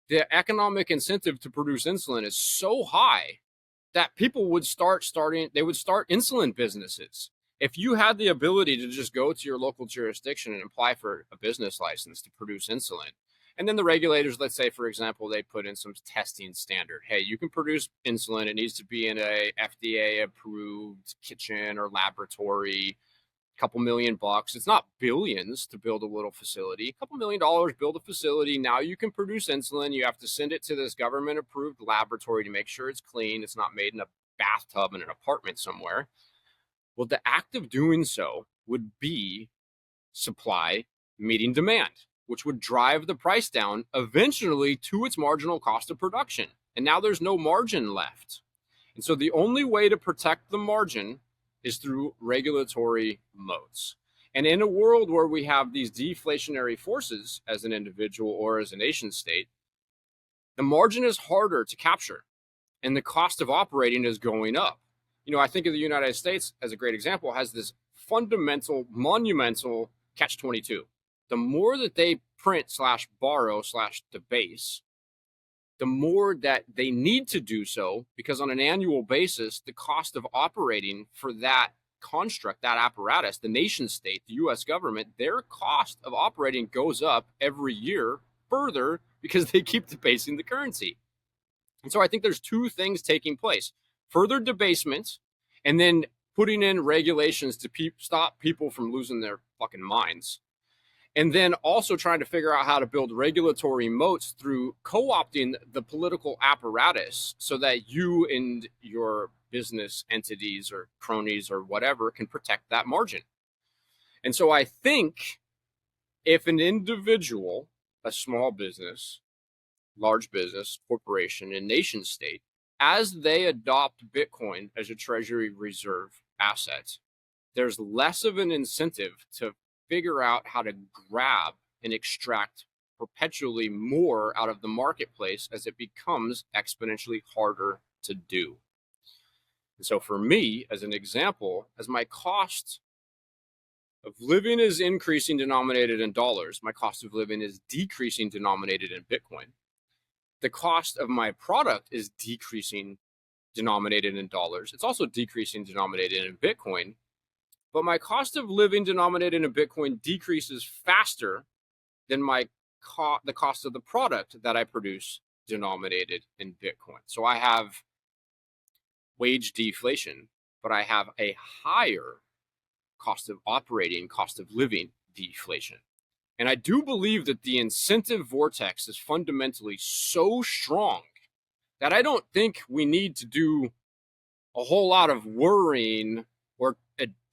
Speaker 1: the economic incentive to produce insulin is so high that people would start insulin businesses. If you had the ability to just go to your local jurisdiction and apply for a business license to produce insulin, and then the regulators, let's say, for example, they put in some testing standard. Hey, you can produce insulin. It needs to be in a FDA approved kitchen or laboratory. Couple $1,000,000. It's not billions to build a little facility. $2 million, build a facility. Now you can produce insulin. You have to send it to this government approved laboratory to make sure it's clean. It's not made in a bathtub in an apartment somewhere. Well, the act of doing so would be supply meeting demand, which would drive the price down eventually to its marginal cost of production. And now there's no margin left. And so the only way to protect the margin is through regulatory moats. And in a world where we have these deflationary forces as an individual or as a nation state, the margin is harder to capture and the cost of operating is going up. You know, I think of the United States as a great example, has this fundamental, monumental catch-22. The more that they print / borrow / debase, the more that they need to do so, because on an annual basis, the cost of operating for that construct, that apparatus, the nation state, the US government, their cost of operating goes up every year further because they keep debasing the currency. And so I think there's two things taking place: further debasement, and then putting in regulations to stop people from losing their fucking minds. And then also trying to figure out how to build regulatory moats through co-opting the political apparatus so that you and your business entities or cronies or whatever can protect that margin. And so I think if an individual, a small business, large business, corporation, and nation state, as they adopt Bitcoin as a treasury reserve asset, there's less of an incentive to figure out how to grab and extract perpetually more out of the marketplace as it becomes exponentially harder to do. And so for me, as an example, as my cost of living is increasing denominated in dollars, my cost of living is decreasing denominated in Bitcoin. The cost of my product is decreasing denominated in dollars. It's also decreasing denominated in Bitcoin. But my cost of living denominated in Bitcoin decreases faster than the cost of the product that I produce denominated in Bitcoin. So I have wage deflation, but I have a higher cost of operating, cost of living deflation. And I do believe that the incentive vortex is fundamentally so strong that I don't think we need to do a whole lot of worrying or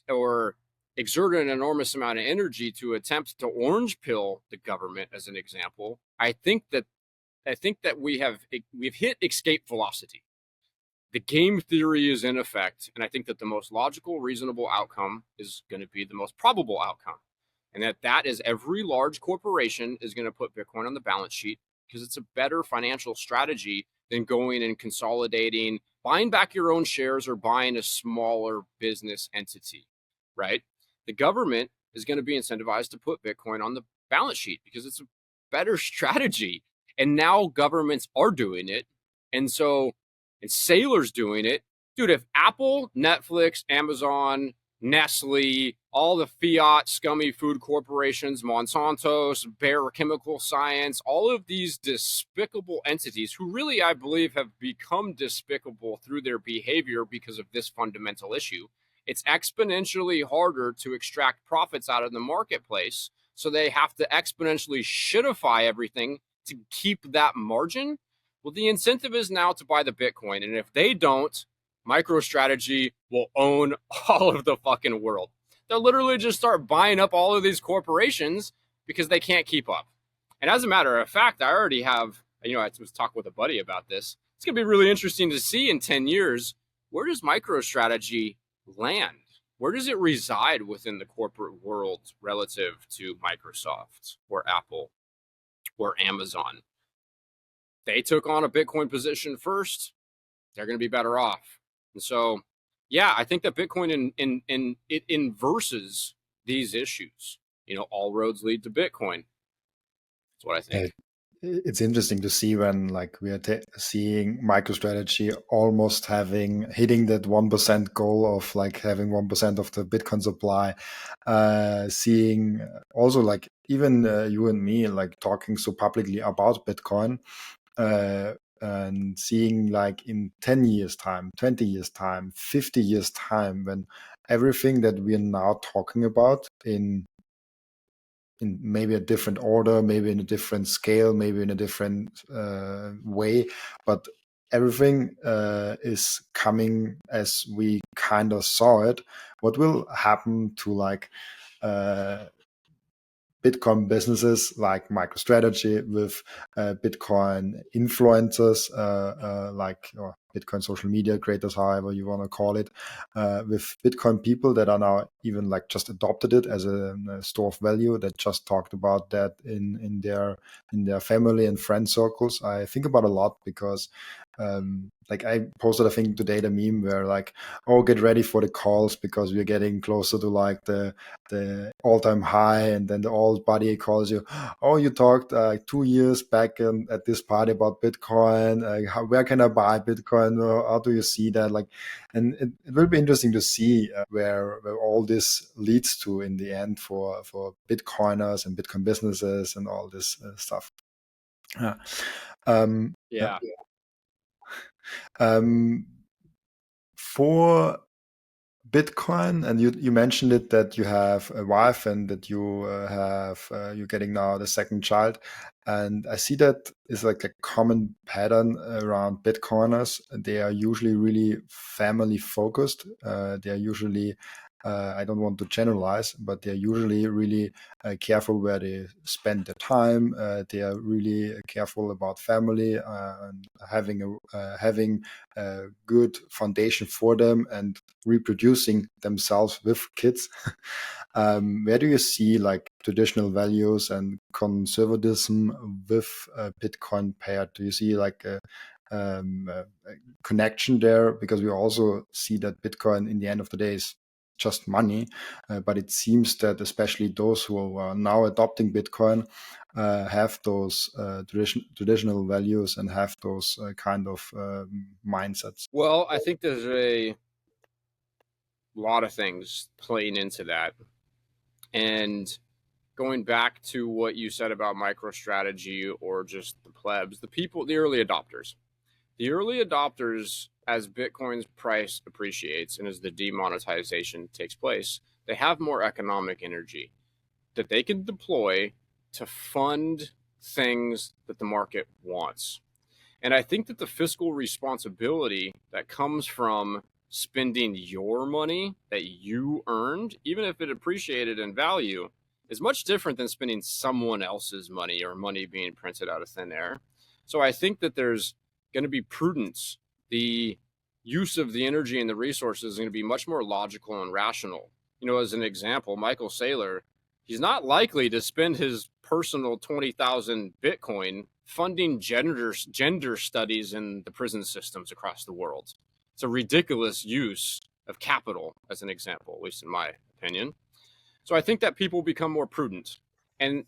Speaker 1: or exert an enormous amount of energy to attempt to orange pill the government, as an example, I think that we've hit escape velocity. The game theory is in effect, and I think that the most logical, reasonable outcome is going to be the most probable outcome, and that is every large corporation is going to put Bitcoin on the balance sheet because it's a better financial strategy than going and consolidating, buying back your own shares or buying a smaller business entity, right? The government is going to be incentivized to put Bitcoin on the balance sheet because it's a better strategy. And now governments are doing it. And so, and Saylor's doing it. Dude, if Apple, Netflix, Amazon, Nestle, all the fiat scummy food corporations, Monsanto's, Bayer Chemical Science, all of these despicable entities who really, I believe, have become despicable through their behavior because of this fundamental issue, it's exponentially harder to extract profits out of the marketplace. So they have to exponentially shitify everything to keep that margin. Well, the incentive is now to buy the Bitcoin. And if they don't, MicroStrategy will own all of the fucking world. They'll literally just start buying up all of these corporations because they can't keep up. And as a matter of fact, I already have, I was talking with a buddy about this. It's going to be really interesting to see in 10 years, where does MicroStrategy land? Where does it reside within the corporate world relative to Microsoft or Apple or Amazon? They took on a Bitcoin position first. They're going to be better off. And so, yeah, I think that Bitcoin it inverses these issues. All roads lead to Bitcoin. That's what I think.
Speaker 2: It's interesting to see when like we are seeing MicroStrategy almost hitting that 1% goal of like having 1% of the Bitcoin supply. Seeing also like even you and me like talking so publicly about Bitcoin, and seeing like in 10 years time, 20 years time, 50 years time, when everything that we are now talking about in maybe a different order, maybe in a different scale, maybe in a different way, but everything is coming as we kind of saw it. What will happen to like Bitcoin businesses like MicroStrategy with Bitcoin influencers, like or Bitcoin social media creators, however you want to call it, with Bitcoin people that are now even like just adopted it as a store of value, that just talked about that in their family and friend circles. I think about a lot because like I posted, I think today, the meme where like, oh, get ready for the calls because we're getting closer to like the all-time high, and then the old buddy calls you, oh, you talked 2 years back at this party about Bitcoin, where can I buy Bitcoin, or how do you see that, like, and it will be interesting to see where all this leads to in the end for Bitcoiners and Bitcoin businesses and all this stuff. Yeah.
Speaker 1: Yeah.
Speaker 2: For Bitcoin, and you mentioned it that you have a wife and that you you're getting now the second child, and I see that is like a common pattern around Bitcoiners. They are usually really family focused. They are usually I don't want to generalize, but they're usually really careful where they spend their time. They are really careful about family and having a good foundation for them and reproducing themselves with kids. Where do you see like traditional values and conservatism with Bitcoin paired? Do you see like a connection there? Because we also see that Bitcoin, in the end of the day, is just money, but it seems that especially those who are now adopting Bitcoin have those traditional values and have those kind of mindsets.
Speaker 1: Well, I think there's a lot of things playing into that. And going back to what you said about MicroStrategy or just the plebs, the early adopters. The early adopters, as Bitcoin's price appreciates and as the demonetization takes place, they have more economic energy that they can deploy to fund things that the market wants. And I think that the fiscal responsibility that comes from spending your money that you earned, even if it appreciated in value, is much different than spending someone else's money or money being printed out of thin air. So I think that there's going to be prudence. The use of the energy and the resources is going to be much more logical and rational. You know, as an example, Michael Seyr, he's not likely to spend his personal 20,000 Bitcoin funding gender studies in the prison systems across the world. It's a ridiculous use of capital, as an example, at least in my opinion. So I think that people become more prudent. And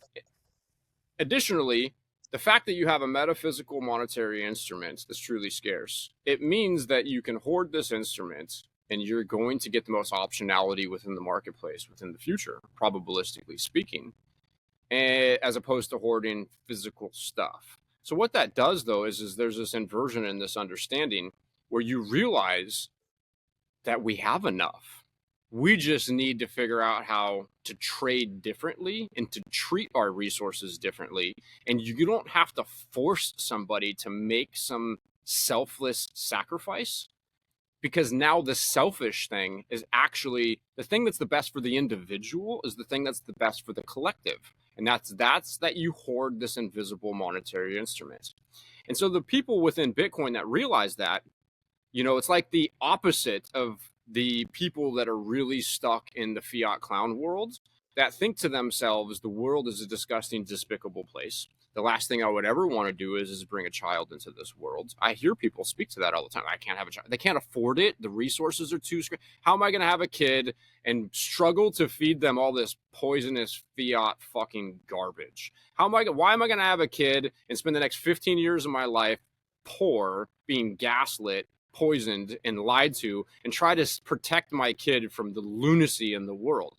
Speaker 1: additionally, the fact that you have a metaphysical monetary instrument that's truly scarce, it means that you can hoard this instrument and you're going to get the most optionality within the marketplace within the future, probabilistically speaking, as opposed to hoarding physical stuff. So what that does, though, is there's this inversion in this understanding where you realize that we have enough. We just need to figure out how to trade differently and to treat our resources differently. And you don't have to force somebody to make some selfless sacrifice, because now the selfish thing is actually the thing that's the best for the individual is the thing that's the best for the collective. And that's that you hoard this invisible monetary instrument. And so the people within Bitcoin that realize that, you know, it's like the opposite of the people that are really stuck in the fiat clown world that think to themselves, the world is a disgusting, despicable place. The last thing I would ever want to do is bring a child into this world. I hear people speak to that all the time. I can't have a child. They can't afford it. The resources are too scarce. How am I going to have a kid and struggle to feed them all this poisonous fiat fucking garbage? Why am I going to have a kid and spend the next 15 years of my life poor, being gaslit, poisoned, and lied to, and try to protect my kid from the lunacy in the world?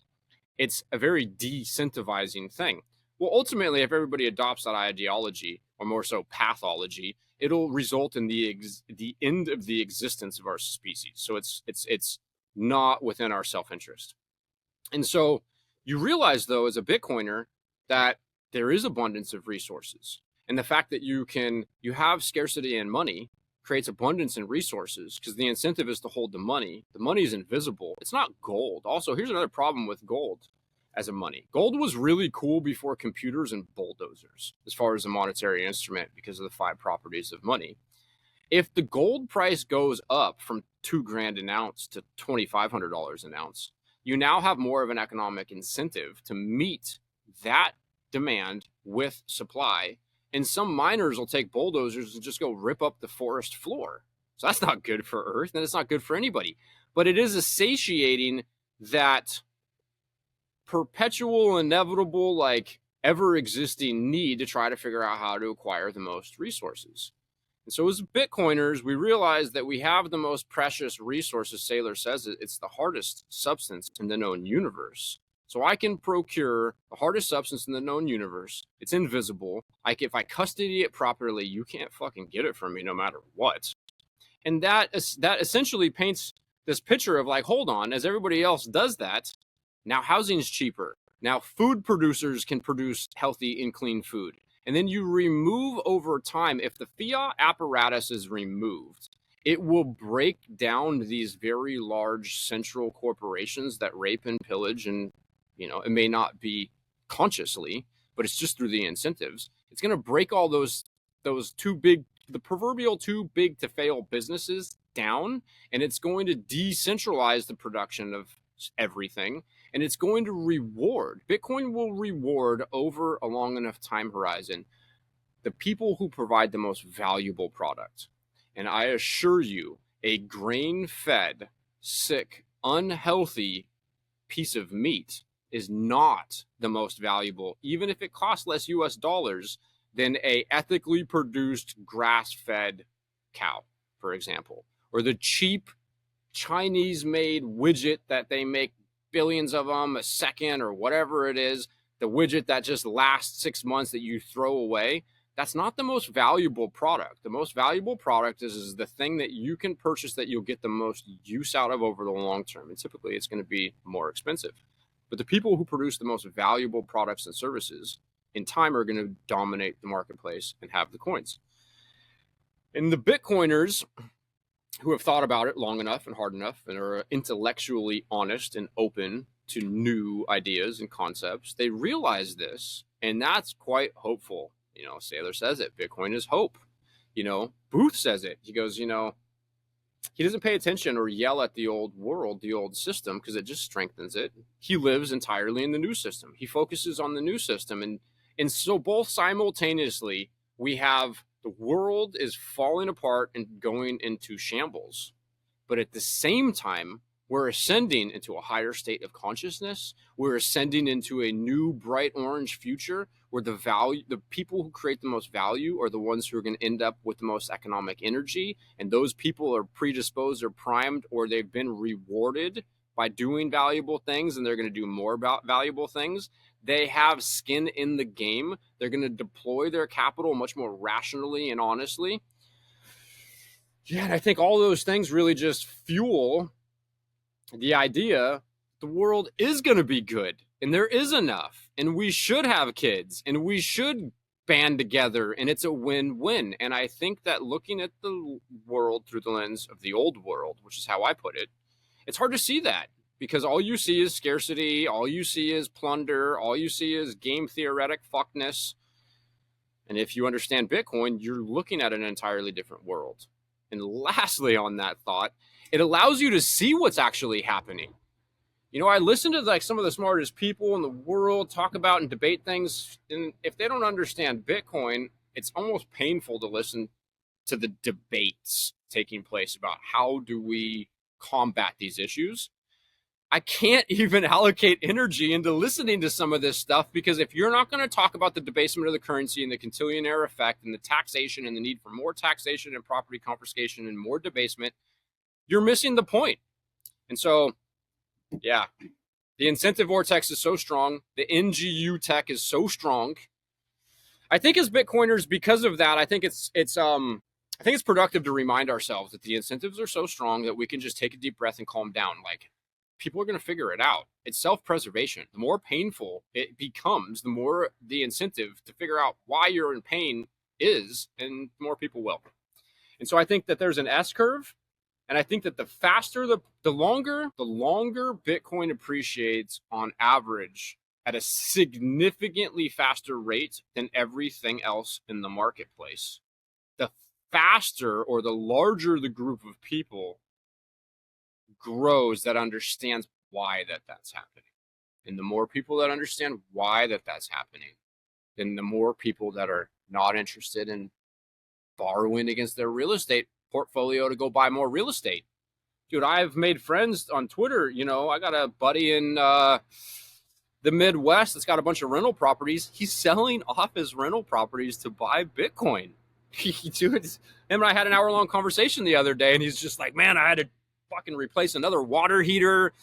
Speaker 1: It's a very decentivizing thing. Well, ultimately, if everybody adopts that ideology, or more so pathology, it'll result in the end of the existence of our species. So it's not within our self-interest. And so you realize, though, as a Bitcoiner, that there is abundance of resources. And the fact that you have scarcity in money creates abundance in resources, because the incentive is to hold the money. The money is invisible. It's not gold. Also, here's another problem with gold as a money. Gold was really cool before computers and bulldozers as far as a monetary instrument because of the 5 properties of money. If the gold price goes up from $2,000 an ounce to $2,500 an ounce, you now have more of an economic incentive to meet that demand with supply. And some miners will take bulldozers and just go rip up the forest floor. So that's not good for Earth, and it's not good for anybody. But it is satiating that perpetual, inevitable, like ever-existing need to try to figure out how to acquire the most resources. And so as Bitcoiners, we realize that we have the most precious resources. Seyr says it's the hardest substance in the known universe. So I can procure the hardest substance in the known universe. It's invisible. If I custody it properly, you can't fucking get it from me no matter what. And that essentially paints this picture of like, hold on, as everybody else does that, now housing's cheaper. Now food producers can produce healthy and clean food. And then you remove over time, if the fiat apparatus is removed, it will break down these very large central corporations that rape and pillage, and it may not be consciously, but it's just through the incentives. It's going to break all those the proverbial too big to fail businesses down, and it's going to decentralize the production of everything, and it's going to reward. Bitcoin will reward over a long enough time horizon the people who provide the most valuable product. And I assure you, a grain-fed, sick, unhealthy piece of meat is not the most valuable, even if it costs less US dollars than a ethically produced grass-fed cow, for example, or the cheap Chinese-made widget that they make billions of them a second, or whatever it is, the widget that just lasts 6 months that you throw away. That's not the most valuable product. The most valuable product is the thing that you can purchase that you'll get the most use out of over the long term. And typically it's going to be more expensive. But the people who produce the most valuable products and services in time are going to dominate the marketplace and have the coins. And the Bitcoiners, who have thought about it long enough and hard enough and are intellectually honest and open to new ideas and concepts, they realize this, and that's quite hopeful. Seyr says it, Bitcoin is hope. Booth says it. He goes, he doesn't pay attention or yell at the old world, the old system, because it just strengthens it. He lives entirely in the new system. He focuses on the new system. And so both simultaneously, we have the world is falling apart and going into shambles. But at the same time, we're ascending into a higher state of consciousness. We're ascending into a new bright orange future where the people who create the most value are the ones who are going to end up with the most economic energy. And those people are predisposed or primed, or they've been rewarded by doing valuable things, and they're going to do more about valuable things. They have skin in the game. They're going to deploy their capital much more rationally and honestly. Yeah, and I think all those things really just fuel the idea the world is going to be good and there is enough and we should have kids and we should band together and it's a win-win. And I think that looking at the world through the lens of the old world, which is how I put it, it's hard to see that because all you see is scarcity, all you see is plunder, all you see is game theoretic fuckness. And if you understand Bitcoin, you're looking at an entirely different world. And lastly, on that thought, it allows you to see what's actually happening. I listen to like some of the smartest people in the world talk about and debate things, and if they don't understand Bitcoin, it's almost painful to listen to the debates taking place about how do we combat these issues. I can't even allocate energy into listening to some of this stuff because if you're not going to talk about the debasement of the currency and the quintillionaire effect and the taxation and the need for more taxation and property confiscation and more debasement, you're missing the point. And so, yeah, the incentive vortex is so strong. The NGU tech is so strong. I think as Bitcoiners, because of that, I think it's productive to remind ourselves that the incentives are so strong that we can just take a deep breath and calm down. Like, people are going to figure it out. It's self-preservation. The more painful it becomes, the more the incentive to figure out why you're in pain is, and more people will. And so I think that there's an S curve. And I think that the longer Bitcoin appreciates on average at a significantly faster rate than everything else in the marketplace, the faster or the larger the group of people grows that understands why that's happening. And the more people that understand why that's happening, then the more people that are not interested in borrowing against their real estate portfolio to go buy more real estate. Dude, I've made friends on Twitter. I got a buddy in the Midwest that's got a bunch of rental properties. He's selling off his rental properties to buy Bitcoin. Dude, him and I had an hour-long conversation the other day, and he's just like, man, I had to fucking replace another water heater.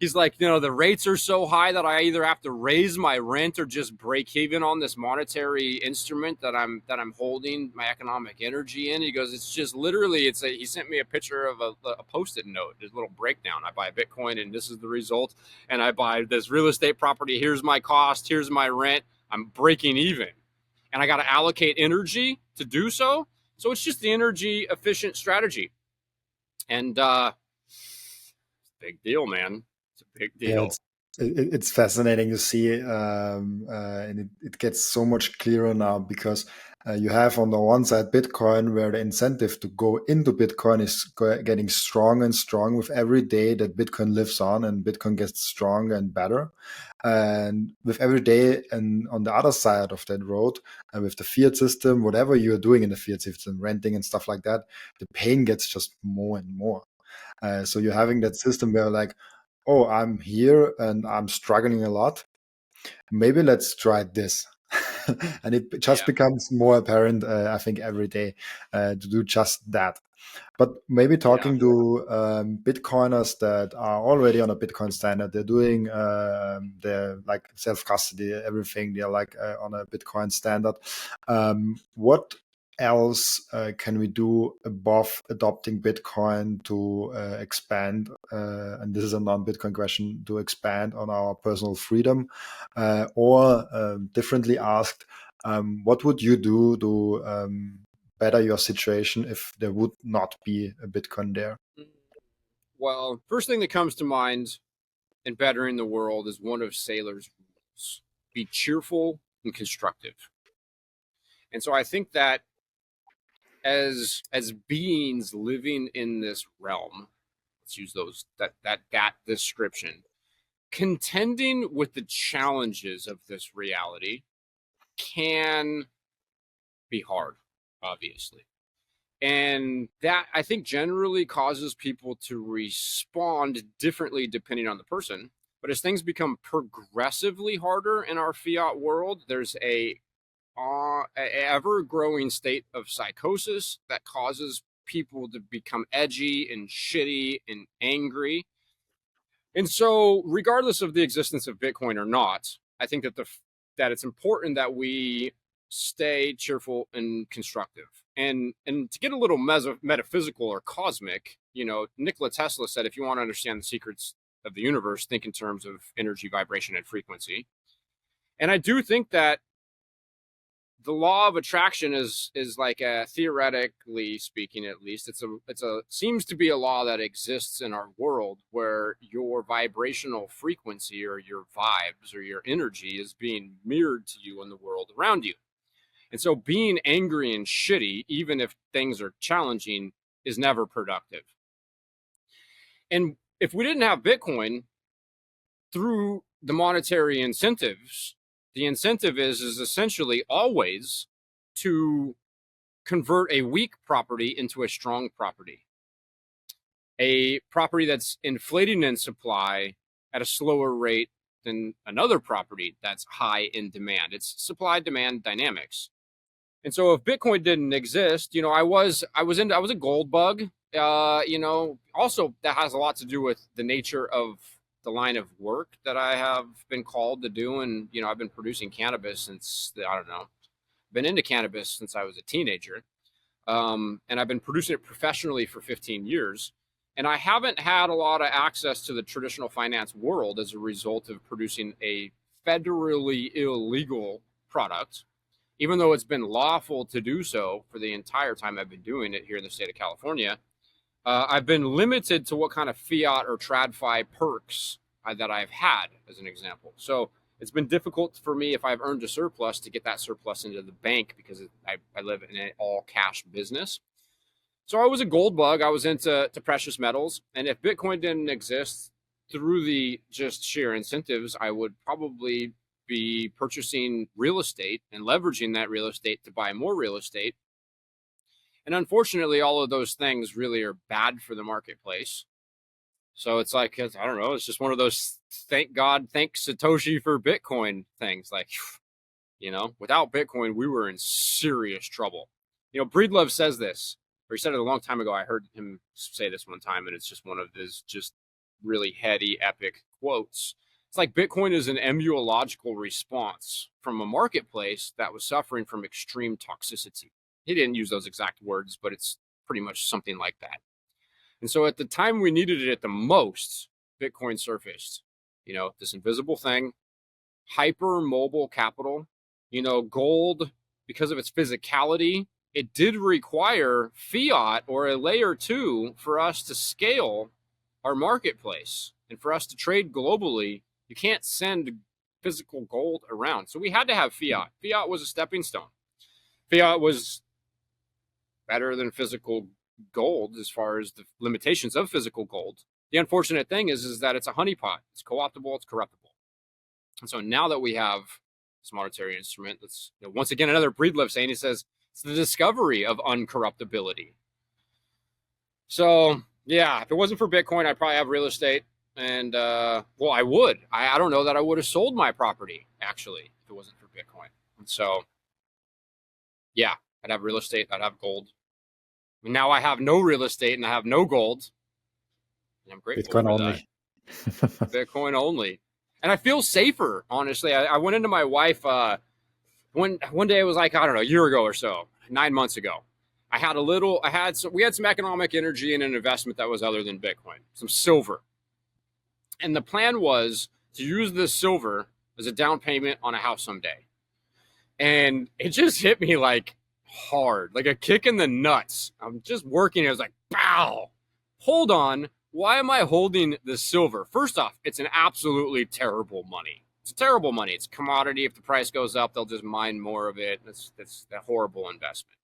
Speaker 1: He's like, the rates are so high that I either have to raise my rent or just break even on this monetary instrument that I'm holding my economic energy in. He goes, it's just literally, he sent me a picture of a Post-it note, just a little breakdown. I buy Bitcoin and this is the result. And I buy this real estate property. Here's my cost. Here's my rent. I'm breaking even. And I got to allocate energy to do so. So it's just the energy efficient strategy. And big deal, man. It's a big deal.
Speaker 2: Yeah, it's fascinating to see, and it gets so much clearer now because you have on the one side Bitcoin, where the incentive to go into Bitcoin is getting strong and strong with every day that Bitcoin lives on, and Bitcoin gets stronger and better. And with every day, and on the other side of that road, with the fiat system, whatever you're doing in the fiat system, renting and stuff like that, the pain gets just more and more. So you're having that system where like, oh, I'm here and I'm struggling a lot. Maybe let's try this. And it just becomes more apparent, I think, every day to do just that. But maybe talking to Bitcoiners that are already on a Bitcoin standard, they're doing their like self-custody, everything. They're like on a Bitcoin standard. What else can we do above adopting Bitcoin to expand? And this is a non-Bitcoin question, to expand on our personal freedom, or differently asked, what would you do to better your situation if there would not be a Bitcoin there?
Speaker 1: Well, first thing that comes to mind in bettering the world is one of Saylor's rules: be cheerful and constructive. And so I think that as beings living in this realm, let's use that description, contending with the challenges of this reality can be hard, obviously. And that, I think, generally causes people to respond differently depending on the person. But as things become progressively harder in our fiat world, there's a ever-growing state of psychosis that causes people to become edgy and shitty and angry. And so, regardless of the existence of Bitcoin or not, I think that it's important that we stay cheerful and constructive. And to get a little metaphysical or cosmic, Nikola Tesla said, if you want to understand the secrets of the universe, think in terms of energy, vibration, and frequency. And I do think that the law of attraction is like theoretically speaking, at least, it's a seems to be a law that exists in our world, where your vibrational frequency or your vibes or your energy is being mirrored to you in the world around you. And so being angry and shitty, even if things are challenging, is never productive. And if we didn't have Bitcoin, through the monetary incentives, the incentive is essentially always to convert a weak property into a strong property, a property that's inflating in supply at a slower rate than another property that's high in demand. It's supply-demand dynamics. And so if Bitcoin didn't exist, I was a gold bug. Also that has a lot to do with the nature of the line of work that I have been called to do. And, I've been producing cannabis since, been into cannabis since I was a teenager. And I've been producing it professionally for 15 years. And I haven't had a lot of access to the traditional finance world as a result of producing a federally illegal product, even though it's been lawful to do so for the entire time I've been doing it here in the state of California. I've been limited to what kind of fiat or TradFi perks that I've had, as an example. So it's been difficult for me, if I've earned a surplus, to get that surplus into the bank, because I live in an all-cash business. So I was a gold bug. I was into precious metals. And if Bitcoin didn't exist, through the just sheer incentives, I would probably be purchasing real estate and leveraging that real estate to buy more real estate. And unfortunately, all of those things really are bad for the marketplace. So it's like, I don't know, it's just one of those thank God, thank Satoshi for Bitcoin things. Like, without Bitcoin, we were in serious trouble. Breedlove says this, or he said it a long time ago. I heard him say this one time, and it's just one of his just really heady, epic quotes. It's like Bitcoin is an embryological response from a marketplace that was suffering from extreme toxicity. He didn't use those exact words, but it's pretty much something like that. And so at the time we needed it the most, Bitcoin surfaced. This invisible thing, hyper mobile capital, gold, because of its physicality, it did require fiat or a layer 2 for us to scale our marketplace and for us to trade globally. You can't send physical gold around. So we had to have fiat. Fiat was a stepping stone. Fiat was better than physical gold as far as the limitations of physical gold. The unfortunate thing is that it's a honeypot. It's co-optable, it's corruptible. And so now that we have this monetary instrument, that's once again another Breedlove saying, he says it's the discovery of uncorruptibility. So yeah, if it wasn't for Bitcoin, I'd probably have real estate. And I would. I don't know that I would have sold my property, actually, if it wasn't for Bitcoin. And so yeah, I'd have real estate, I'd have gold. Now I have no real estate and I have no gold. And I'm grateful
Speaker 2: Bitcoin
Speaker 1: for
Speaker 2: only.
Speaker 1: that. Bitcoin only. And I feel safer, honestly. I went into my wife one day, it was like, I don't know, a year ago or so, 9 months ago. We had some economic energy in an investment that was other than Bitcoin, some silver. And the plan was to use this silver as a down payment on a house someday. And it just hit me like hard, like a kick in the nuts. I'm just working. I was like, bow. Hold on. Why am I holding the silver? First off, it's an absolutely terrible money. It's terrible money. It's a commodity. If the price goes up, they'll just mine more of it. That's a horrible investment.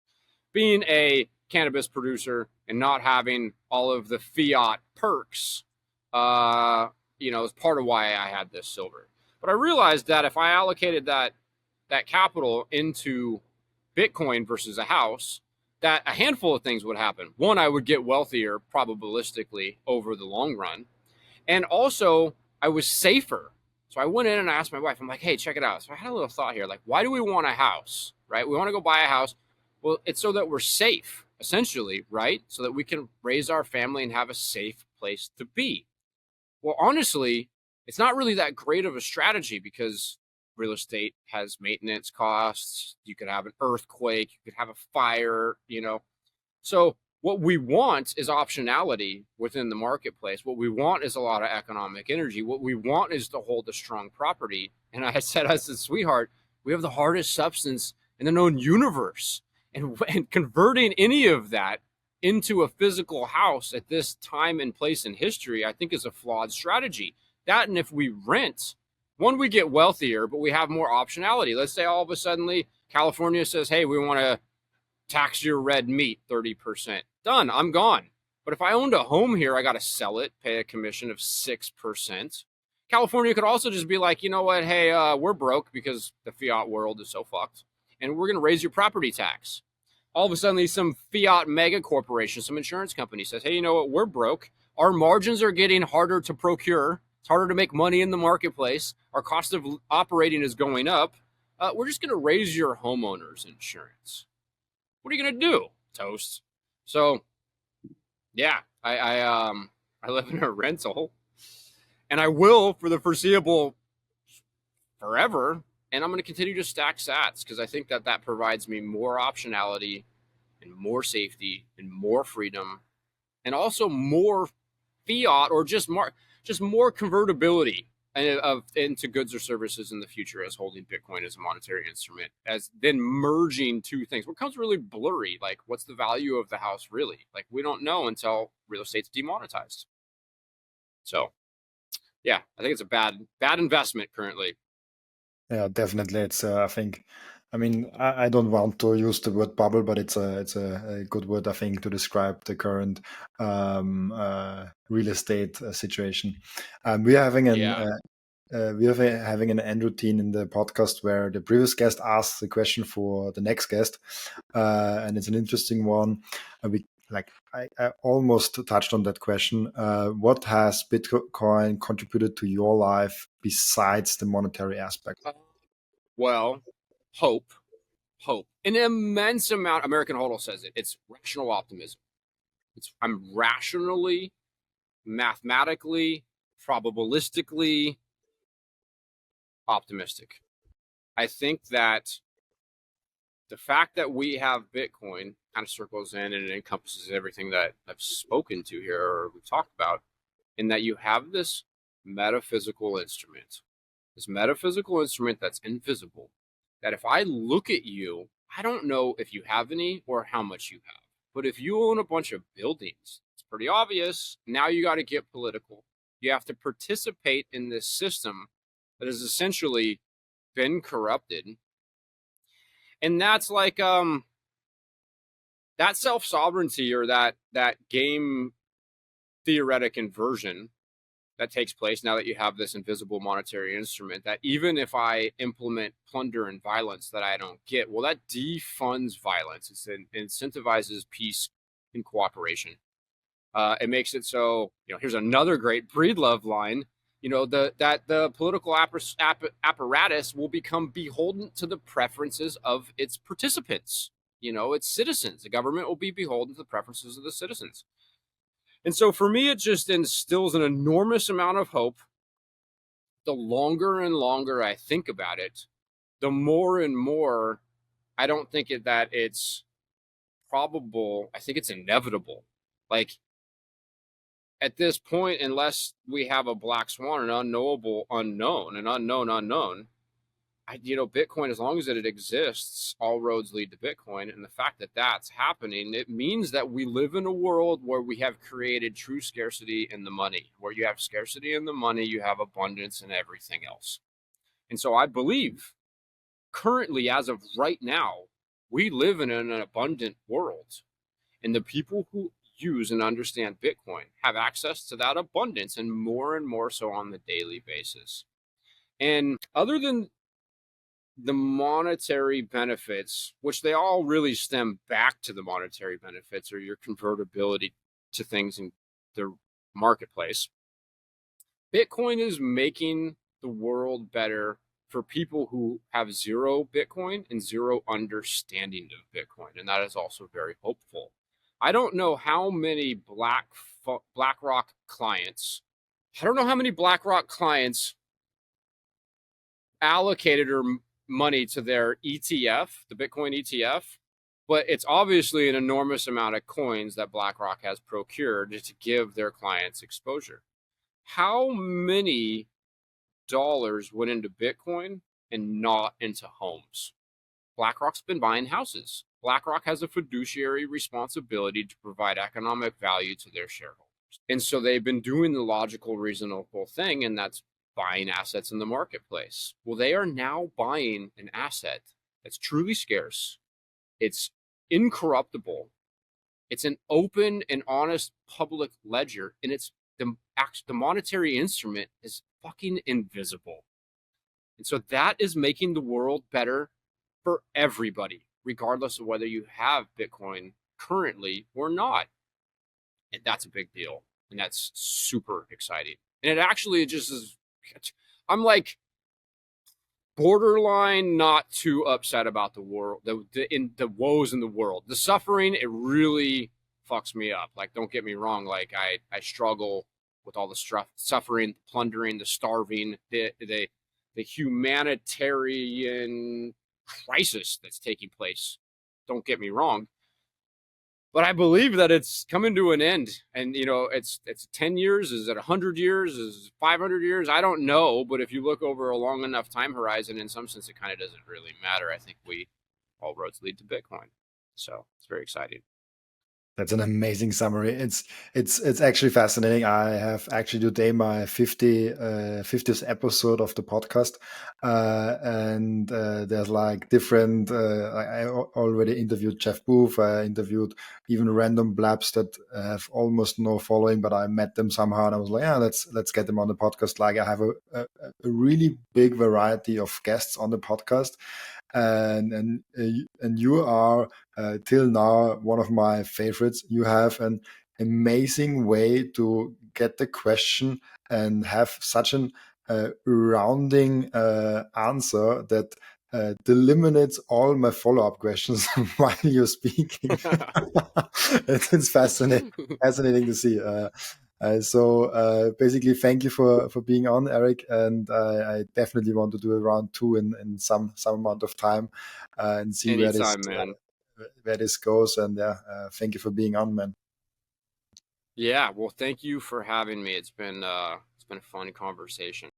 Speaker 1: Being a cannabis producer and not having all of the fiat perks, is part of why I had this silver. But I realized that if I allocated that capital into Bitcoin versus a house, that a handful of things would happen. One, I would get wealthier probabilistically over the long run. And also, I was safer. So I went in and I asked my wife, I'm like, hey, check it out. So I had a little thought here. Like, why do we want a house, right? We want to go buy a house. Well, it's so that we're safe, essentially, right? So that we can raise our family and have a safe place to be. Well, honestly, it's not really that great of a strategy because real estate has maintenance costs. You could have an earthquake, you could have a fire, So what we want is optionality within the marketplace. What we want is a lot of economic energy. What we want is to hold a strong property. And I said, sweetheart, we have the hardest substance in the known universe. And converting any of that into a physical house at this time and place in history, I think is a flawed strategy. That, and if we rent, one, we get wealthier, but we have more optionality. Let's say all of a sudden California says, hey, we want to tax your red meat 30%. Done, I'm gone. But if I owned a home here, I got to sell it, pay a commission of 6%. California could also just be like, you know what, hey, we're broke because the fiat world is so fucked, and we're going to raise your property tax. All of a sudden, some fiat mega corporation, some insurance company says, hey, you know what, we're broke. Our margins are getting harder to procure. It's harder to make money in the marketplace. Our cost of operating is going up. We're just going to raise your homeowner's insurance. What are you going to do? Toast. So, yeah, I live in a rental, and I will for the foreseeable forever. And I'm going to continue to stack sats because I think that provides me more optionality and more safety and more freedom, and also more fiat or just more convertibility into goods or services in the future as holding Bitcoin as a monetary instrument, as then merging two things. What becomes really blurry, like what's the value of the house really? Like we don't know until real estate's demonetized. So yeah, I think it's a bad investment currently.
Speaker 2: Yeah, definitely. It's I don't want to use the word bubble, but it's a good word, I think, to describe the current real estate situation. We are having an
Speaker 1: Yeah.
Speaker 2: having an end routine in the podcast where the previous guest asks the question for the next guest, and it's an interesting one. I almost touched on that question. What has Bitcoin contributed to your life besides the monetary aspect?
Speaker 1: Well, hope. An immense amount. American Hodl says it. It's rational optimism. I'm rationally, mathematically, probabilistically optimistic. I think that the fact that we have Bitcoin kind of circles in and it encompasses everything that I've spoken to here or we've talked about, in that you have this metaphysical instrument, that's invisible, that if I look at you, I don't know if you have any or how much you have. But if you own a bunch of buildings, it's pretty obvious. Now you got to get political. You have to participate in this system that has essentially been corrupted. And that's like that self-sovereignty or that game theoretic inversion that takes place now that you have this invisible monetary instrument, that even if I implement plunder and violence that I don't get, well, that defunds violence. It incentivizes peace and cooperation. It makes it so, here's another great Breedlove line, that the political apparatus will become beholden to the preferences of its participants, its citizens. The government will be beholden to the preferences of the citizens. And so for me, it just instills an enormous amount of hope. The longer and longer I think about it, the more and more I don't think that it's probable. I think it's inevitable. Like at this point, unless we have a black swan, an unknowable unknown, an unknown unknown, Bitcoin, as long as it exists, all roads lead to Bitcoin. And the fact that that's happening, it means that we live in a world where we have created true scarcity in the money. Where you have scarcity in the money, you have abundance in everything else. And so I believe currently, as of right now, we live in an abundant world. And the people who use and understand Bitcoin have access to that abundance, and more so on the daily basis. And other than the monetary benefits, which they all really stem back to the monetary benefits or your convertibility to things in the marketplace, Bitcoin is making the world better for people who have zero Bitcoin and zero understanding of Bitcoin. And that is also very hopeful. I don't know how many BlackRock clients, I don't know how many BlackRock clients allocated or money to their ETF, the Bitcoin ETF, but it's obviously an enormous amount of coins that BlackRock has procured to give their clients exposure. How many dollars went into Bitcoin and not into homes? BlackRock's been buying houses. BlackRock has a fiduciary responsibility to provide economic value to their shareholders. And so they've been doing the logical, reasonable thing, and that's buying assets in the marketplace. Well, they are now buying an asset that's truly scarce. It's incorruptible. It's an open and honest public ledger, and it's the monetary instrument is fucking invisible. And so that is making the world better for everybody, regardless of whether you have Bitcoin currently or not. And that's a big deal. And that's super exciting. And it actually just is, I'm like borderline not too upset about the world, the woes in the world. The suffering, it really fucks me up. Like, don't get me wrong. Like, I struggle with all the suffering, the plundering, the starving, the humanitarian crisis that's taking place. Don't get me wrong. But I believe that it's coming to an end. And, it's 10 years. Is it 100 years? Is it 500 years? I don't know. But if you look over a long enough time horizon, in some sense, it kind of doesn't really matter. I think all roads lead to Bitcoin. So it's very exciting.
Speaker 2: That's an amazing summary. It's actually fascinating. I have actually today my 50th episode of the podcast, and there's like different. I already interviewed Jeff Booth. I interviewed even random blabs that have almost no following, but I met them somehow, and I was like, yeah, let's get them on the podcast. Like I have a really big variety of guests on the podcast, and you are till now one of my favorites. You have an amazing way to get the question and have such an rounding answer that eliminates all my follow-up questions while you're speaking. It's fascinating to see. So basically, thank you for being on, Eric, and I definitely want to do a round two in some amount of time and see
Speaker 1: Anytime, man.
Speaker 2: where this goes. And thank you for being on, man.
Speaker 1: Yeah, well, thank you for having me. It's been a fun conversation.